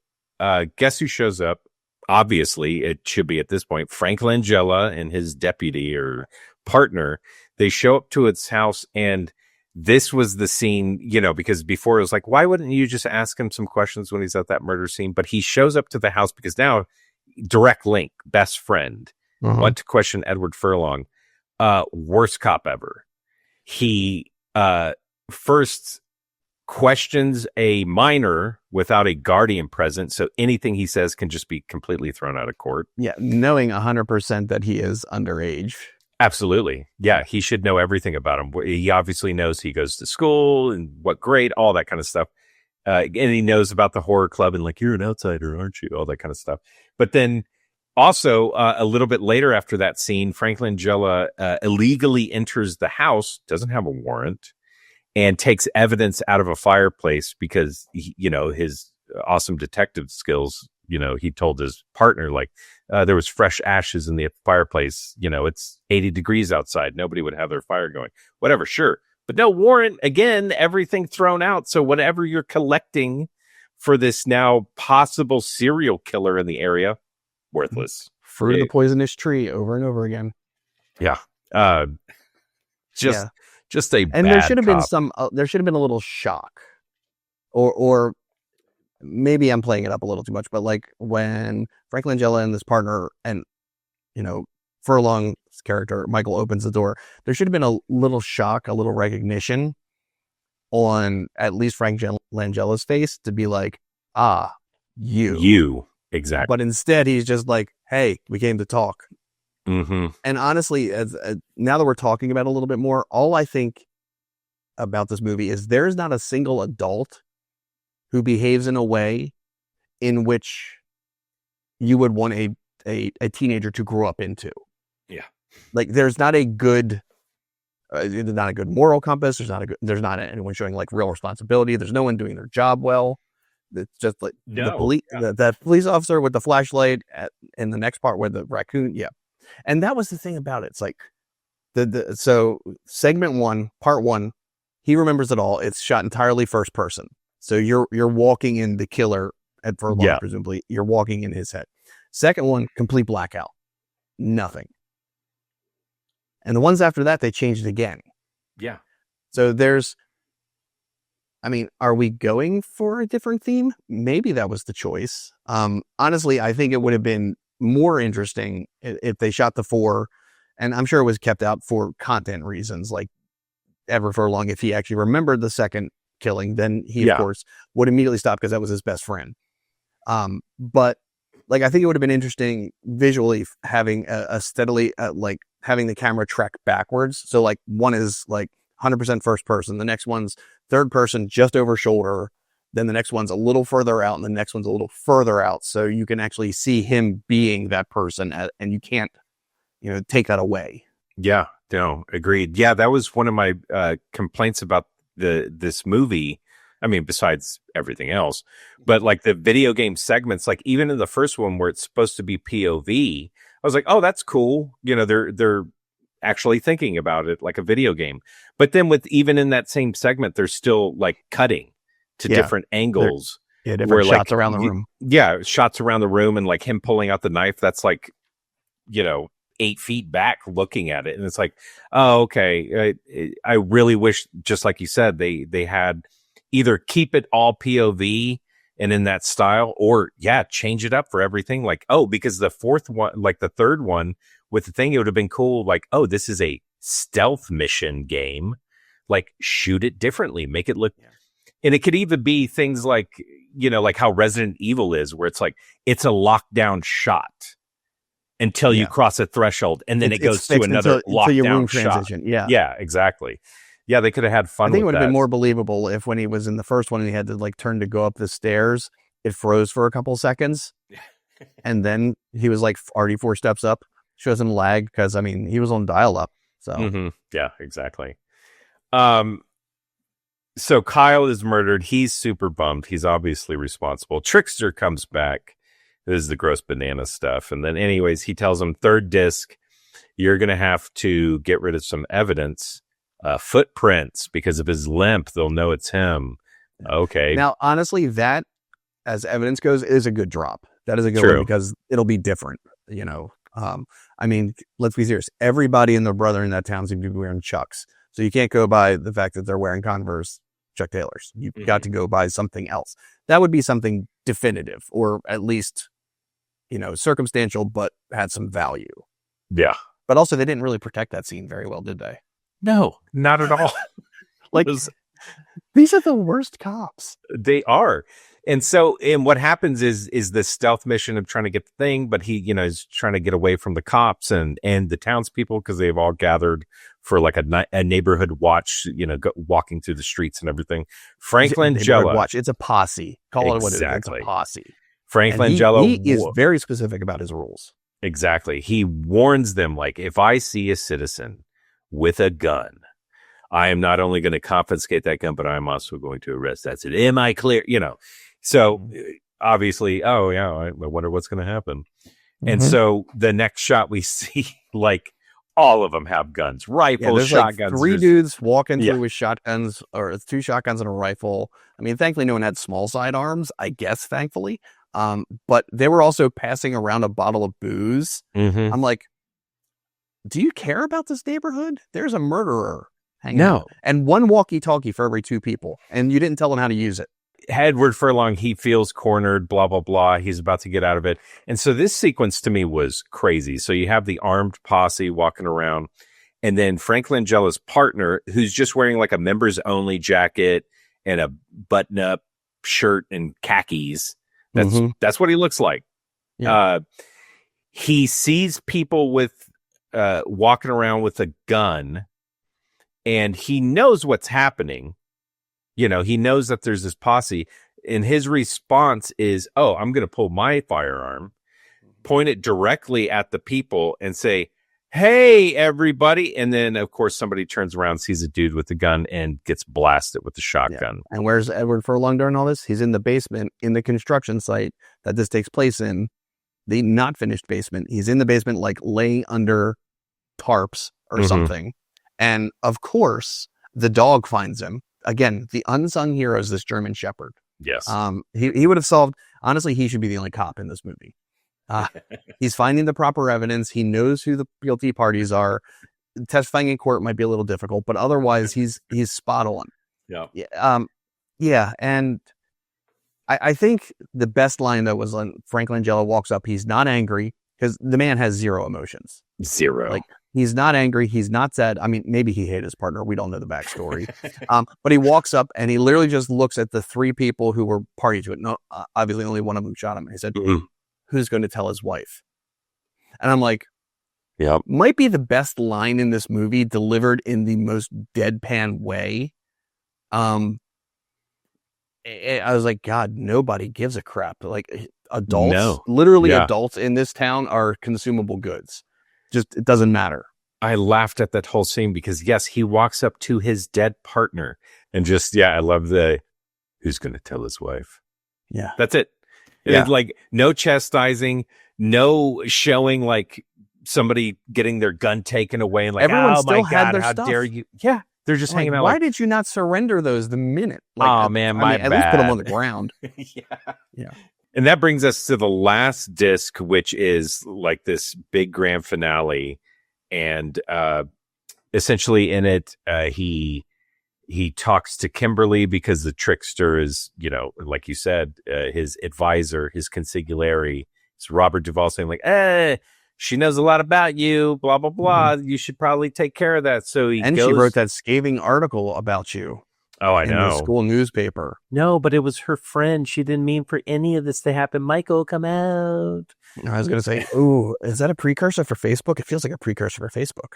guess who shows up? Obviously, it should be at this point Frank Langella and his deputy or partner. They show up to its house, and this was the scene, because before it was like, why wouldn't you just ask him some questions when he's at that murder scene? But he shows up to the house because now, direct link, best friend, want to question Edward Furlong, worst cop ever. He first questions a minor without a guardian present, so anything he says can just be completely thrown out of court. Yeah, knowing 100% that he is underage. Absolutely. Yeah, he should know everything about him. He obviously knows he goes to school and what grade, all that kind of stuff. And he knows about the horror club and like, you're an outsider, aren't you? All that kind of stuff. But then also a little bit later after that scene, Frank Langella illegally enters the house, doesn't have a warrant, and takes evidence out of a fireplace because, his awesome detective skills, he told his partner, like, there was fresh ashes in the fireplace. It's 80 degrees outside. Nobody would have their fire going. Whatever, sure. But no warrant. Again, everything thrown out. So whatever you're collecting for this now possible serial killer in the area, worthless. Fruit of the poisonous tree over and over again. Yeah. Just a and bad there should have been cop. there should have been a little shock, or maybe I'm playing it up a little too much, but like when Frank Langella and this partner and Furlong's character Michael opens the door, there should have been a little shock, a little recognition on at least Frank Langella's face to be like, you exactly. But instead he's just like, hey, we came to talk. Mm-hmm. And honestly, as now that we're talking about it a little bit more, all I think about this movie is there's not a single adult who behaves in a way in which you would want a teenager to grow up into. Yeah. Like there's not a good moral compass. There's not anyone showing like real responsibility. There's no one doing their job well. It's just like the police officer with the flashlight in the next part where the raccoon. Yeah. And that was the thing about it. It's like so segment 1, part 1, he remembers it all. It's shot entirely first person. So you're walking in the killer at Furlong, presumably. You're walking in his head. Second one, complete blackout. Nothing. And the ones after that, they changed again. Yeah. So are we going for a different theme? Maybe that was the choice. Honestly, I think it would have been more interesting if they shot the 4, and I'm sure it was kept out for content reasons, like Edward Furlong, if he actually remembered the second killing, then he of course would immediately stop because that was his best friend. But like I think it would have been interesting visually having a steadily like having the camera track backwards. So like one is like 100% first person, the next one's third person just over shoulder, then the next one's a little further out, and the next one's a little further out, so you can actually see him being that person, and you can't take that away. Yeah, no, agreed. Yeah, that was one of my complaints about this movie. I mean, besides everything else, but like the video game segments, like even in the first one where it's supposed to be POV, I was like, oh, that's cool. They're actually thinking about it like a video game. But then even in that same segment, they're still like cutting to different angles. Different shots around the room. Shots around the room, and like him pulling out the knife. That's like, 8 feet back looking at it. And it's like, oh, okay. I really wish, just like you said, they had either keep it all POV and in that style, or change it up for everything. Like, oh, because the fourth one, like the third one with the thing, it would have been cool. Like, oh, this is a stealth mission game. Like, shoot it differently, make it look. And it could even be things like, like how Resident Evil is, where it's like, it's a lockdown shot until you cross a threshold, and then it goes to another lockdown shot. Yeah, exactly. Yeah, they could have had fun with that. I think it would have been more believable if when he was in the first one and he had to like turn to go up the stairs, it froze for a couple seconds. And then he was like already 4 steps up, shows him lag, because he was on dial up. So yeah, exactly. So Kyle is murdered. He's super bummed. He's obviously responsible. Trickster comes back. This is the gross banana stuff. And then anyways, he tells him, third disc, you're going to have to get rid of some evidence, footprints, because of his limp. They'll know it's him. Okay. Now, honestly, that, as evidence goes, is a good drop. That is a good True. one because it'll be different, you know. I mean, let's be serious. Everybody and their brother in that town seems to be wearing Chucks. So you can't go by the fact that they're wearing Converse Chuck Taylors. You've got to go by something else. That would be something definitive, or at least, you know, circumstantial, but had some value. Yeah. But also, they didn't really protect that scene very well, did they? No, not at all. Like, these are the worst cops. They are. And so, and what happens is the stealth mission of trying to get the thing, but he, you know, is trying to get away from the cops and the townspeople, because they've all gathered for like a neighborhood watch, you know, walking through the streets and everything. Frank Langella. Watch. It's a posse. Call it what it is. Exactly. It's a posse. Frank And Langella. He is very specific about his rules. Exactly. He warns them, like, if I see a citizen with a gun, I am not only going to confiscate that gun, but I'm also going to arrest that citizen. Am I clear? You know, so obviously, oh yeah, I wonder what's going to happen. And so the next shot we see, like, all of them have guns, rifles, shotguns. Like 3 dudes walking through with shotguns, or 2 shotguns and a rifle. I mean, thankfully, no one had small sidearms, I guess, thankfully. But they were also passing around a bottle of booze. I'm like, do you care about this neighborhood? There's a murderer hanging out. And 1 walkie-talkie for every 2 people. And you didn't tell them how to use it. Edward Furlong, he feels cornered, blah, blah, blah. He's about to get out of it. And so this sequence to me was crazy. So you have the armed posse walking around, and then Frank Langella's partner, who's just wearing like a members only jacket and a button up shirt and khakis. That's what he looks like. Yeah. He sees people with walking around with a gun, and he knows what's happening. You know, he knows that there's this posse, and his response is, oh, I'm going to pull my firearm, point it directly at the people and say, hey, everybody. And then, of course, somebody turns around, sees a dude with a gun, and gets blasted with the shotgun. Yeah. And where's Edward Furlong during all this? He's in the basement in the construction site that this takes place in, the not finished basement. He's in the basement, like laying under tarps or something. And of course, the dog finds him. Again, the unsung hero is this German Shepherd. Yes. He would have solved, honestly, he should be the only cop in this movie. He's finding the proper evidence. He knows who the guilty parties are. Testifying in court might be a little difficult, but otherwise he's spot on. Yeah. And I think the best line though was when Frank Langella walks up. He's not angry because the man has 0 emotions. 0. Like, he's not angry. He's not sad. I mean, maybe he hated his partner. We don't know the backstory. But he walks up and he literally just looks at the 3 people who were party to it. No, obviously only one of them shot him. He said, who's going to tell his wife? And I'm like, might be the best line in this movie, delivered in the most deadpan way. I was like, God, nobody gives a crap. Like, adults, literally adults in this town are consumable goods. Just, it doesn't matter. I laughed at that whole scene because, yes, he walks up to his dead partner and just, I love who's going to tell his wife? Yeah. That's it. It's like no chastising, no showing like somebody getting their gun taken away and like, everyone oh still my had God, their how stuff. dare you? Yeah. They're just hanging out. Why did you not surrender those the minute? Like, oh man, my bad. At least put them on the ground. Yeah. And that brings us to the last disc, which is like this big grand finale. And essentially in it, he talks to Kimberly because the trickster is, you know, like you said, his advisor, his consigliere. It's Robert Duvall saying like, she knows a lot about you, blah, blah, blah. You should probably take care of that. So he goes. She wrote that scathing article about you. Oh, I in know. the school newspaper. No, but it was her friend. She didn't mean for any of this to happen. Michael, come out. I was going to say, ooh, is that a precursor for Facebook? It feels like a precursor for Facebook.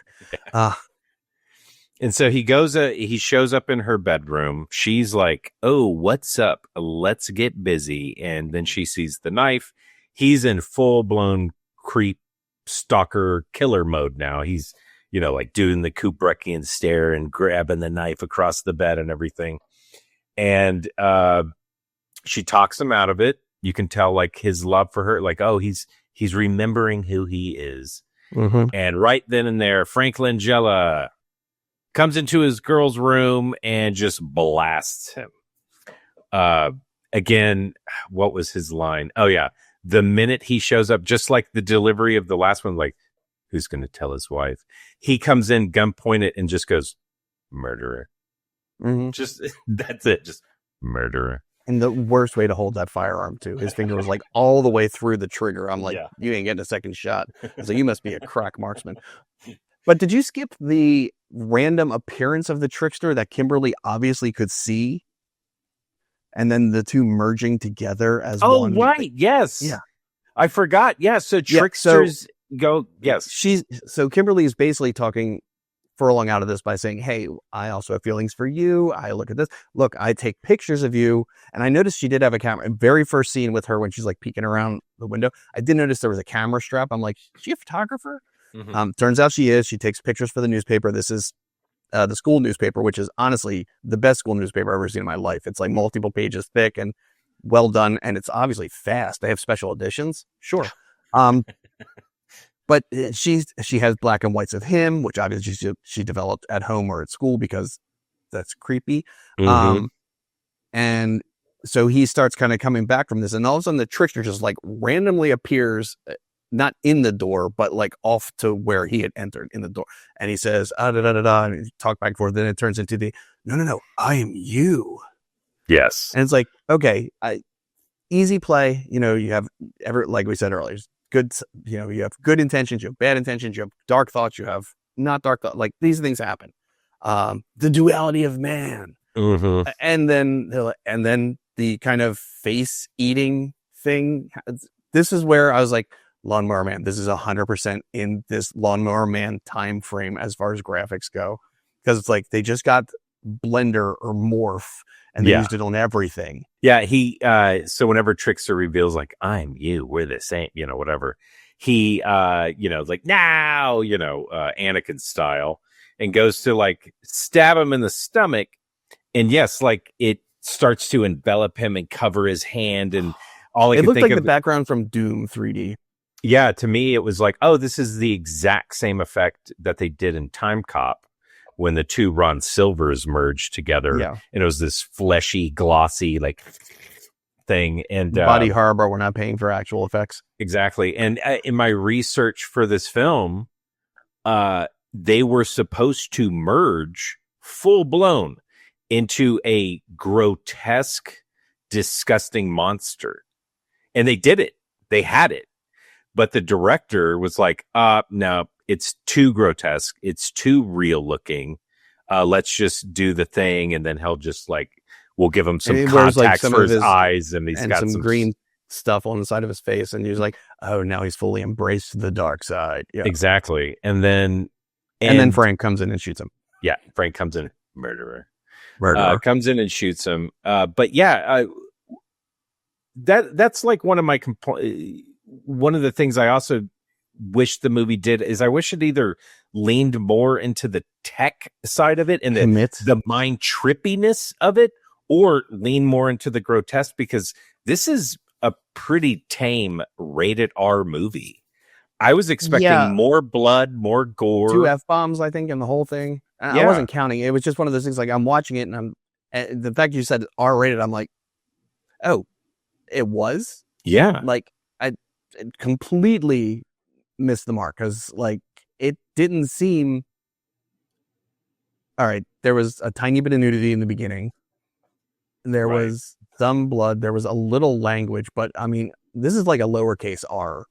And so he shows up in her bedroom. She's like, oh, what's up? Let's get busy. And then she sees the knife. He's in full blown creep stalker killer mode now. He's, you know, like doing the Kubrickian stare and grabbing the knife across the bed and everything. And she talks him out of it. You can tell like his love for her, like, oh, he's remembering who he is. Mm-hmm. And right then and there, Frank Langella comes into his girl's room and just blasts him. Again, what was his line? Oh, yeah. The minute he shows up, just like the delivery of the last one, like, who's going to tell his wife? He comes in, gun pointed, and just goes, murderer. Mm-hmm. Just, that's it. Just murderer. And the worst way to hold that firearm, too. His finger was like all the way through the trigger. I'm like, you ain't getting a second shot. So you must be a crack marksman. But did you skip the random appearance of the trickster that Kimberly obviously could see? And then the two merging together as one. Oh, right. Yes. Yeah. I forgot. Yeah. So tricksters go. Yes. So Kimberly is basically talking Furlong out of this by saying, hey, I also have feelings for you. I look at this. Look, I take pictures of you. And I noticed she did have a camera. Very first scene with her when she's like peeking around the window. I did notice there was a camera strap. I'm like, is she a photographer? Mm-hmm. Turns out she is. She takes pictures for the newspaper. This is the school newspaper, which is honestly the best school newspaper I've ever seen in my life. It's like multiple pages thick and well done. And it's obviously fast. They have special editions. Sure. But she has black and whites of him, which obviously she developed at home or at school because that's creepy. Mm-hmm. And so he starts kind of coming back from this. And all of a sudden the trickster just like randomly appears, not in the door, but like off to where he had entered in the door. And he says, and he talk back and forth. Then it turns into no, I am you. Yes. And it's like, okay, easy play. You know, you have like we said earlier, good, you know, you have good intentions, you have bad intentions, you have dark thoughts, you have not dark thoughts. Like these things happen. The duality of man. Mm-hmm. And then the kind of face eating thing. This is where I was like, Lawnmower Man, this is 100% in this Lawnmower Man time frame as far as graphics go, because it's like they just got Blender or Morph and they used it on everything. Yeah, so whenever Trickster reveals like I'm you, we're the same, you know, whatever, he like now, Anakin style, and goes to like stab him in the stomach, and yes, like it starts to envelop him and cover his hand, and all it looked like the background from Doom 3D. Yeah, to me, it was like, oh, this is the exact same effect that they did in Time Cop when the two Ron Silvers merged together. Yeah. And it was this fleshy, glossy, like thing. And body horror, but we're not paying for actual effects. Exactly. And in my research for this film, they were supposed to merge full blown into a grotesque, disgusting monster. And they did it. They had it. But the director was like, no, it's too grotesque. It's too real looking. Let's just do the thing. And then he'll just like, we'll give him some contacts for his eyes. And he's got some green stuff on the side of his face. And he's like, oh, now he's fully embraced the dark side. Yeah. Exactly. And then Frank comes in and shoots him. Yeah. Frank comes in, murderer. Comes in and shoots him. But yeah, that's like one of my one of the things I also wish the movie did is I wish it either leaned more into the tech side of it and the mind trippiness of it, or lean more into the grotesque, because this is a pretty tame rated R movie. I was expecting more blood, more gore. 2 F-bombs, I think, in the whole thing. I wasn't counting. It was just one of those things, like I'm watching it and the fact you said R-rated, I'm like, oh, it was? Yeah. Like, I completely missed the mark, because like it didn't seem all right. There was a tiny bit of nudity in the beginning. There was some blood. There was a little language, but I mean, this is like a lowercase R.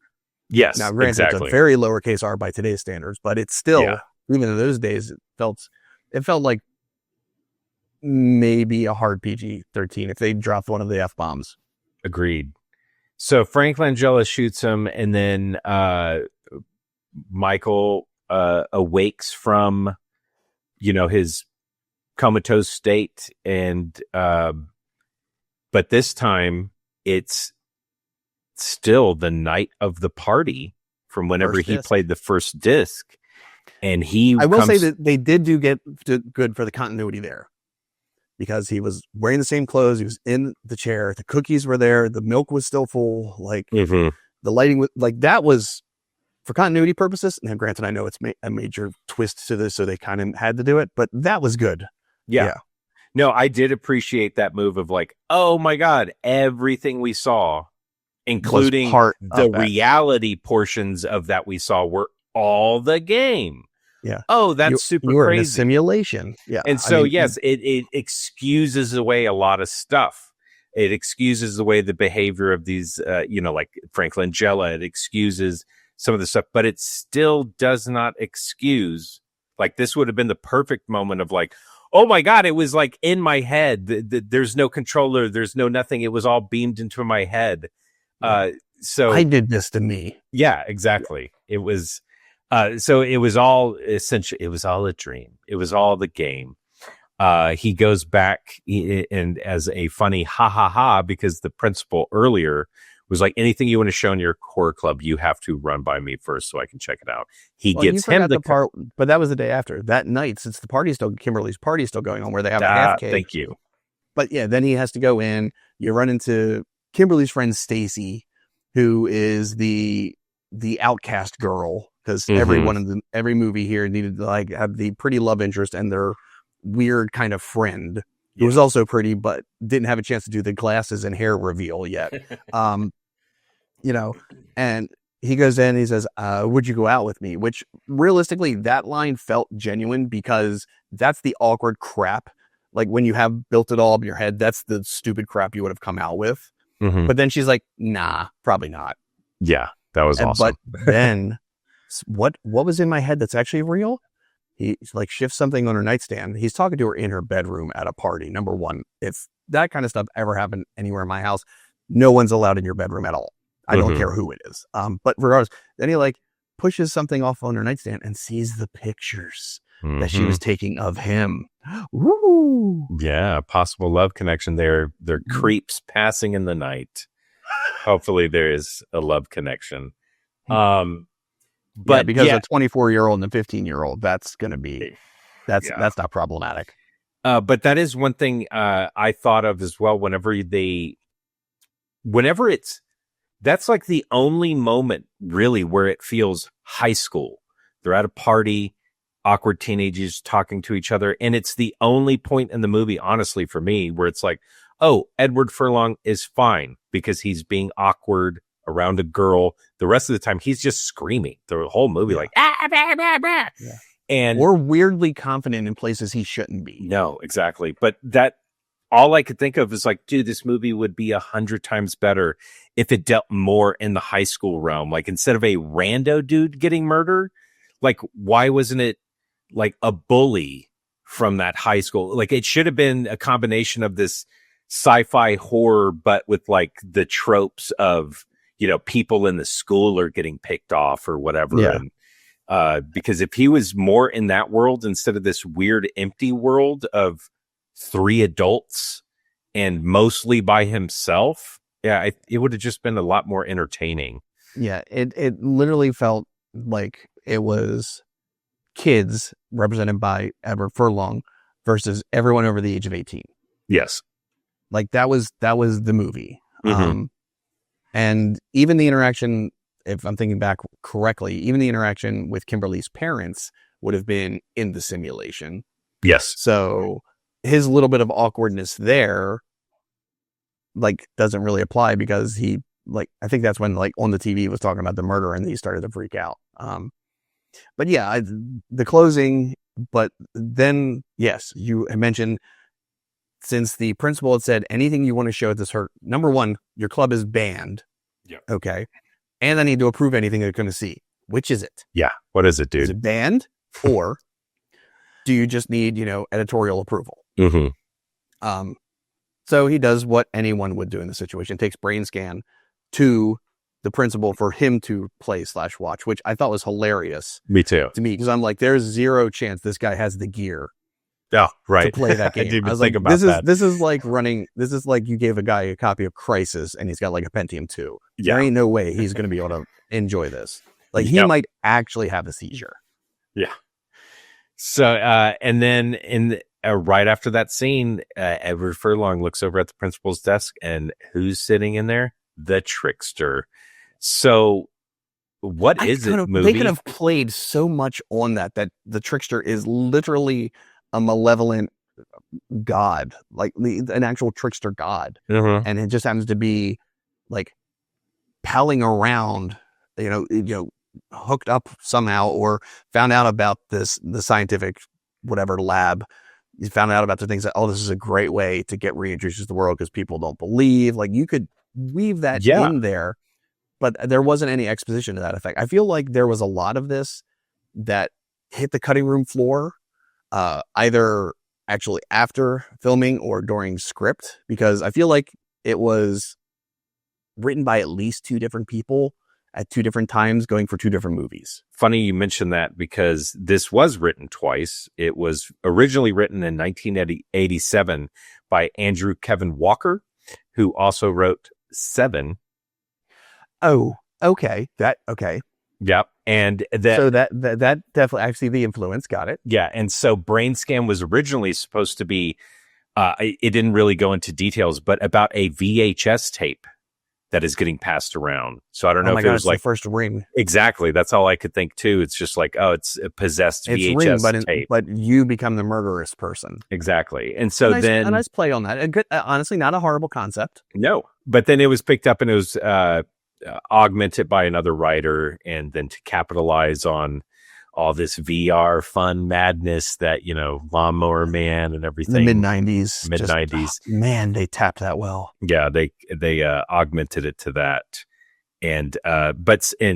Yes, now granted, it's a very lowercase R by today's standards, but it's still even in those days it felt like maybe a hard PG-13 if they dropped one of the F-bombs. Agreed. So Frank Langella shoots him, and then Michael awakes from, his comatose state, and but this time it's still the night of the party from whenever he played the first disc, and I will say that they did get good for the continuity there, because he was wearing the same clothes. He was in the chair. The cookies were there. The milk was still full. Like the lighting was like, that was for continuity purposes. And granted, I know it's a major twist to this, so they kind of had to do it, but that was good. Yeah. No, I did appreciate that move of like, oh my God, everything we saw, including the reality portions of that we saw, were all the game. Yeah. Oh, that's super you were crazy. In a simulation. Yeah. And so, yes, it excuses away a lot of stuff. It excuses away the behavior of these, like Frank Langella. It excuses some of the stuff, but it still does not excuse. Like, this would have been the perfect moment of like, oh my God, it was like in my head. There's no controller. There's no nothing. It was all beamed into my head. So I did this to me. Yeah, exactly. It was, so it was all essentially, it was all a dream. It was all the game. He goes back and as a funny ha ha ha, because the principal earlier was like, anything you want to show in your core club, you have to run by me first so I can check it out. He gets him the part, but that was the day after that night, since the party's still, Kimberly's party is still going on, where they have a half cake. Thank you. But yeah, then he has to go in. You run into Kimberly's friend Stacy, who is the outcast girl, because every movie here needed to like have the pretty love interest and their weird kind of friend who was also pretty, but didn't have a chance to do the glasses and hair reveal yet. And he goes in, he says, would you go out with me? Which realistically, that line felt genuine, because that's the awkward crap. Like, when you have built it all up in your head, that's the stupid crap you would have come out with. But then she's like, nah, probably not. Yeah, that was awesome. But then what was in my head that's actually real? He like shifts something on her nightstand. He's talking to her in her bedroom at a party. Number one, if that kind of stuff ever happened anywhere in my house, no one's allowed in your bedroom at all. I don't care who it is. But regardless, then he like pushes something off on her nightstand and sees the pictures that she was taking of him. Woo! Yeah, possible love connection there. They're creeps passing in the night. Hopefully there is a love connection. But because a 24-year-old and a 15-year-old, that's going to be, that's not problematic. But that is one thing I thought of as well. That's like the only moment really where it feels high school. They're at a party, awkward teenagers talking to each other. And it's the only point in the movie, honestly, for me, where it's like, oh, Edward Furlong is fine because he's being awkward around a girl. The rest of the time, he's just screaming the whole movie, like, ah, bah, bah, bah. Yeah. And or weirdly confident in places he shouldn't be. No, exactly. But that, all I could think of is like, dude, this movie would be 100 times better if it dealt more in the high school realm. Like, instead of a rando dude getting murdered, like, why wasn't it like a bully from that high school? Like, it should have been a combination of this sci-fi horror, but with like the tropes of, people in the school are getting picked off or whatever. Yeah. And, because if he was more in that world instead of this weird empty world of 3 adults and mostly by himself, it would have just been a lot more entertaining. Yeah, it literally felt like it was kids represented by Edward Furlong versus everyone over the age of 18. Yes. Like that was the movie. And even the interaction, if I'm thinking back correctly, even the interaction with Kimberly's parents would have been in the simulation. Yes. So his little bit of awkwardness there, like, doesn't really apply because he, like, I think that's when, like, on the TV was talking about the murder and he started to freak out. But yeah, the closing, but then, yes, you mentioned, since the principal had said anything you want to show at this number one, your club is banned. Yeah. Okay. And I need to approve anything they're going to see. Which is it? Yeah. What is it, dude? Is it banned, or do you just need, editorial approval? So he does what anyone would do in the situation, takes Brainscan to the principal for him to play/watch, which I thought was hilarious. Me too. To me, because I'm like, there's zero chance this guy has the gear. Oh, right. To play that game. I didn't even was think like, about that. This is like you gave a guy a copy of Crysis and he's got like a Pentium 2. Yeah. There ain't no way he's going to be able to enjoy this. Like, he might actually have a seizure. Yeah. So, and then right after that scene, Edward Furlong looks over at the principal's desk, and who's sitting in there? The trickster. So what is it, movie? They could have played so much on that the trickster is literally a malevolent god, like an actual trickster god. And it just happens to be like palling around, hooked up somehow, or found out about the scientific whatever lab. You found out about the things that, this is a great way to get reintroduced to the world because people don't believe. Like, you could weave that in there, but there wasn't any exposition to that effect. I feel like there was a lot of this that hit the cutting room floor, either actually after filming or during script, because I feel like it was written by at least 2 different people at 2 different times, going for 2 different movies. Funny you mentioned that, because this was written twice. It was originally written in 1987 by Andrew Kevin Walker, who also wrote Seven. Oh, okay. Okay. Yep. And so that definitely, I see the influence. Got it. Yeah. And so Brainscan was originally supposed to be, it didn't really go into details, but about a VHS tape that is getting passed around. So I don't know if it was like the first Ring. Exactly. That's all I could think too. It's just like, it's a possessed VHS tape. But you become the murderous person. Exactly. And so then a nice play on that. And good, honestly, not a horrible concept. No, but then it was picked up and it was augmented by another writer, and then to capitalize on all this VR fun madness that, Lawnmower Man and everything. The mid-90s. Mid-90s. Man, they tapped that well. Yeah, they augmented it to that. And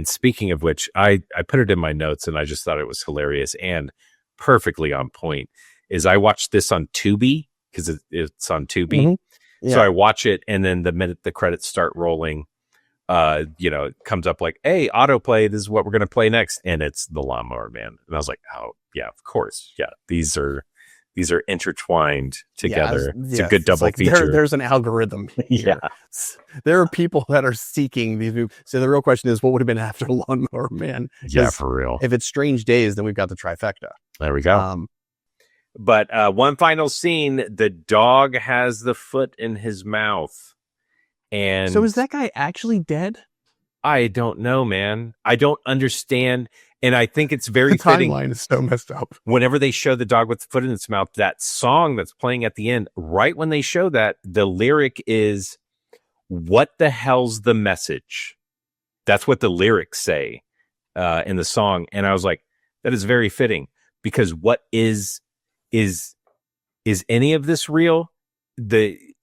speaking of which, I put it in my notes and I just thought it was hilarious and perfectly on point, is I watched this on Tubi, because it's on Tubi. Mm-hmm. Yeah. So I watch it, and then the minute the credits start rolling, it comes up like, hey, autoplay, this is what we're going to play next. And it's the Lawnmower Man. And I was like, oh yeah, of course. Yeah. These are intertwined together. It's a good double feature. There's an algorithm here. Yeah. There are people that are seeking these movies. So the real question is, what would have been after Lawnmower Man? Yeah, for real. If it's Strange Days, then we've got the trifecta. There we go. But one final scene, the dog has the foot in his mouth. And so is that guy actually dead? I don't know, man. I don't understand. And I think it's very fitting. The timeline is so messed up. Whenever they show the dog with the foot in its mouth, that song that's playing at the end, right when they show that, the lyric is, what the hell's the message? That's what the lyrics say in the song. And I was like, that is very fitting, because what is any of this real?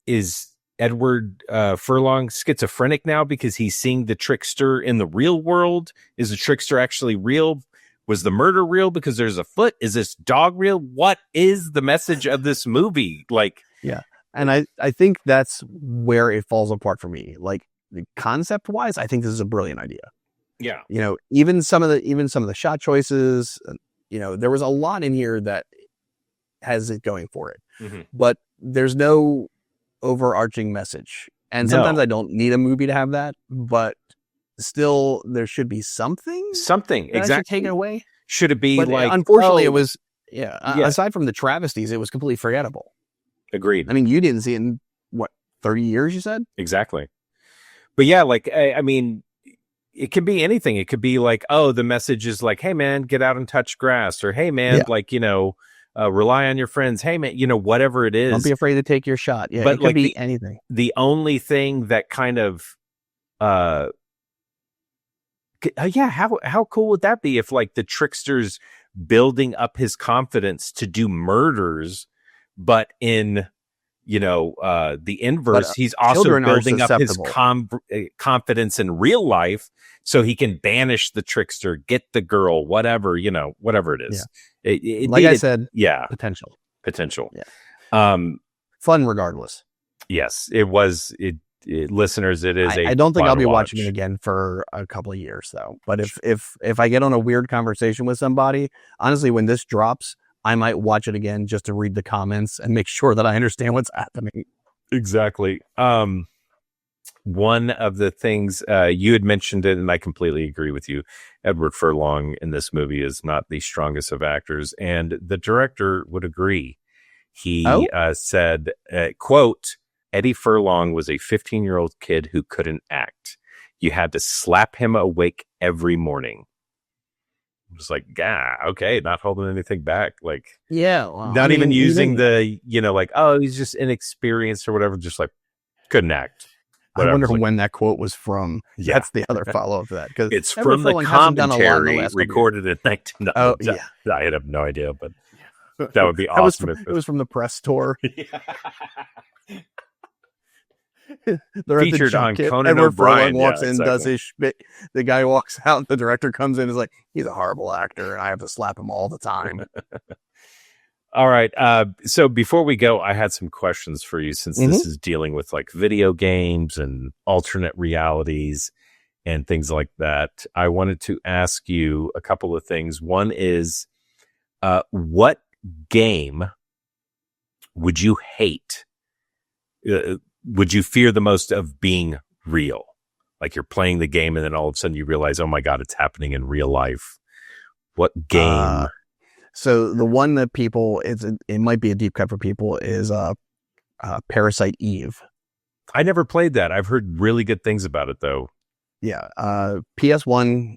Is Edward Furlong schizophrenic now because he's seeing the trickster in the real world? Is the trickster actually real? Was the murder real because there's a foot? Is this dog real? What is the message of this movie? Like, yeah. And I think that's where it falls apart for me. Like, concept wise, I think this is a brilliant idea. Yeah. Even some of the shot choices, there was a lot in here that has it going for it, mm-hmm. but there's no overarching message. And sometimes I don't need a movie to have that, but still there should be something exactly taken away. Should it be, but like, unfortunately it was aside from the travesties, it was completely forgettable. Agreed. I mean, you didn't see it in 30 years, you said? Exactly. But yeah, like, I mean, it could be anything. It could be like, oh, the message is like, hey man, get out and touch grass, or hey man, like, rely on your friends. Hey man, whatever it is. Don't be afraid to take your shot. Yeah, but it could be anything. The only thing that kind of, how cool would that be if, like, the trickster's building up his confidence to do murders, but in, the inverse, he's also building up his confidence in real life, so he can banish the trickster, get the girl, whatever it is. Yeah. I said, potential. Yeah. Fun regardless. Yes, it was. Listeners, it is. I don't think I'll be watching it again for a couple of years, though. But if I get on a weird conversation with somebody, honestly, when this drops, I might watch it again just to read the comments and make sure that I understand what's happening. Exactly. One of the things you had mentioned it, and I completely agree with you. Edward Furlong in this movie is not the strongest of actors, and the director would agree. He said, quote, Eddie Furlong was a 15-year-old kid who couldn't act. You had to slap him awake every morning. It was like, okay, not holding anything back. Like, yeah, well, not even using the, like, oh, he's just inexperienced or whatever. Just like, couldn't act. Whatever. I wonder when that quote was from. Yeah. That's the other follow-up to that. Because it's from the commentary recorded in 1990. Oh, yeah. I have no idea, but that would be awesome. It was from the press tour. They're featured on Conan Edward O'Brien. Furlong walks in, does his shit. The guy walks out. The director comes in and is like, he's a horrible actor, and I have to slap him all the time. All right. So before we go, I had some questions for you since this is dealing with like video games and alternate realities and things like that. I wanted to ask you a couple of things. One is, what game would you hate? Would you fear the most of being real? Like you're playing the game and then all of a sudden you realize, oh my God, it's happening in real life. What game? So the one that it might be a deep cut for people is Parasite Eve. I never played that. I've heard really good things about it though. Yeah. PS1,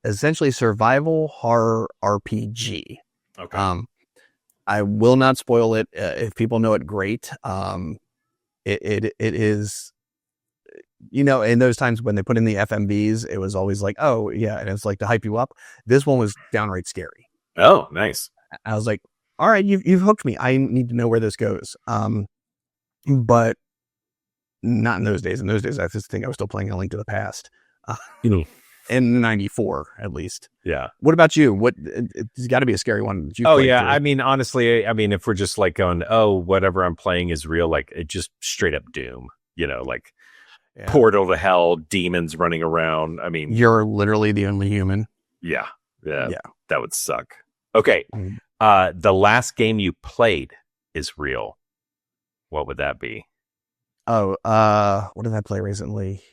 essentially survival horror RPG. Okay. I will not spoil it. If people know it, great. It is, in those times when they put in the FMVs, it was always like, oh yeah. And it's like to hype you up. This one was downright scary. Oh, nice. I was like, all right, you've hooked me. I need to know where this goes. But not in those days. In those days, I just think I was still playing A Link to the Past. In 94, at least. Yeah. What about you? It's got to be a scary one. Oh, yeah. Through. I mean, honestly, if we're just like going, oh, whatever I'm playing is real, like it just straight up Doom, like portal to hell, demons running around. I mean, you're literally the only human. Yeah. That would suck. Okay. The last game you played is real. What would that be? Oh, what did I play recently?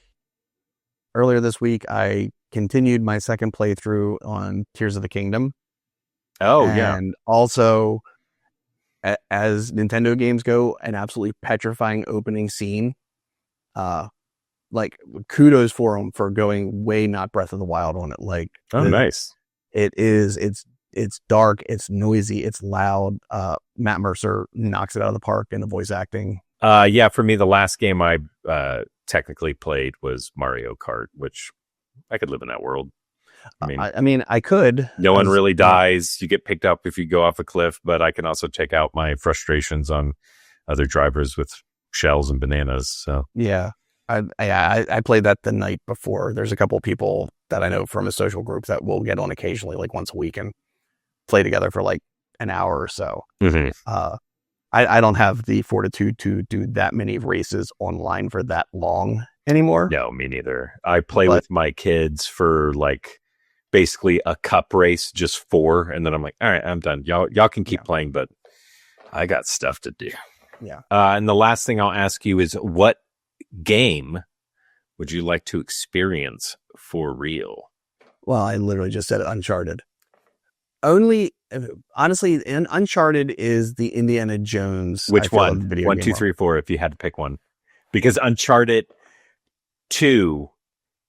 Earlier this week, I continued my second playthrough on Tears of the Kingdom. Oh, yeah. And also, as Nintendo games go, an absolutely petrifying opening scene. Like, kudos for them for going way not Breath of the Wild on it. Like, nice. It's dark, it's noisy, it's loud. Matt Mercer knocks it out of the park in the voice acting. Yeah, for me, the last game I technically played was Mario Kart, which I could live in that world. I mean, I could. No one really dies. You get picked up if you go off a cliff, but I can also take out my frustrations on other drivers with shells and bananas. So yeah, I played that the night before. There's a couple of people that I know from a social group that will get on occasionally, like once a week, and play together for like an hour or so. I don't have the fortitude to do that many races online for that long anymore. No, me neither. I play with my kids for like basically a cup race, just 4, and then I'm like, all right, I'm done. Y'all can keep playing, but I got stuff to do. Yeah. And the last thing I'll ask you is, what game would you like to experience for real? Well, I literally just said it, Uncharted. Honestly, Uncharted is the Indiana Jones. Which one? 1, 2, 3, 4. If you had to pick one, because Uncharted 2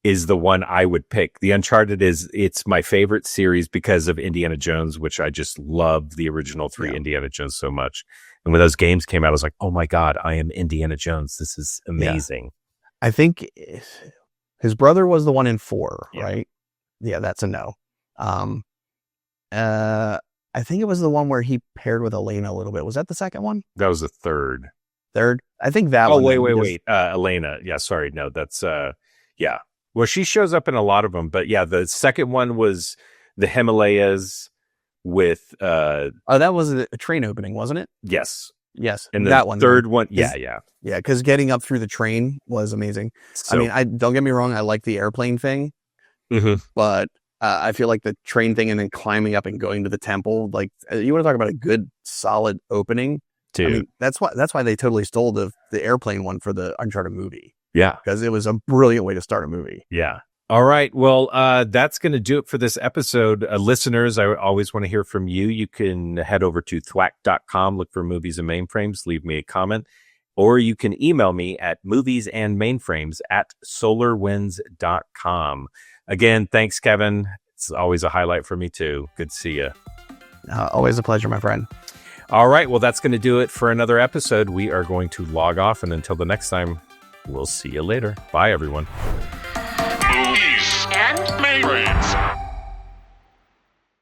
is the one I would pick. The Uncharted it's my favorite series because of Indiana Jones, which I just love the original 3 Indiana Jones so much. And when those games came out, I was like, oh my God, I am Indiana Jones. This is amazing. Yeah. I think his brother was the one in 4, right? Yeah, that's a no. I think it was the one where he paired with Elena a little bit. Was that the second one? That was the third. I think that one. Oh, wait. Elena. Yeah, sorry. No, that's, yeah. Well, she shows up in a lot of them, but yeah, the second one was the Himalayas with, that was a train opening, wasn't it? Yes. And that one. Third one. Yeah. Because getting up through the train was amazing. So, I mean, don't get me wrong. I like the airplane thing, but I feel like the train thing and then climbing up and going to the temple, like you want to talk about a good, solid opening. Dude. I mean, that's why they totally stole the airplane one for the Uncharted movie. Yeah. Because it was a brilliant way to start a movie. Yeah. All right. Well, that's going to do it for this episode. Listeners, I always want to hear from you. You can head over to thwack.com, look for Movies and Mainframes, leave me a comment, or you can email me at moviesandmainframes@solarwinds.com. Again, thanks, Kevin. It's always a highlight for me, too. Good to see you. Always a pleasure, my friend. All right. Well, that's going to do it for another episode. We are going to log off, and until the next time, we'll see you later. Bye, everyone. Movies And Mainframes.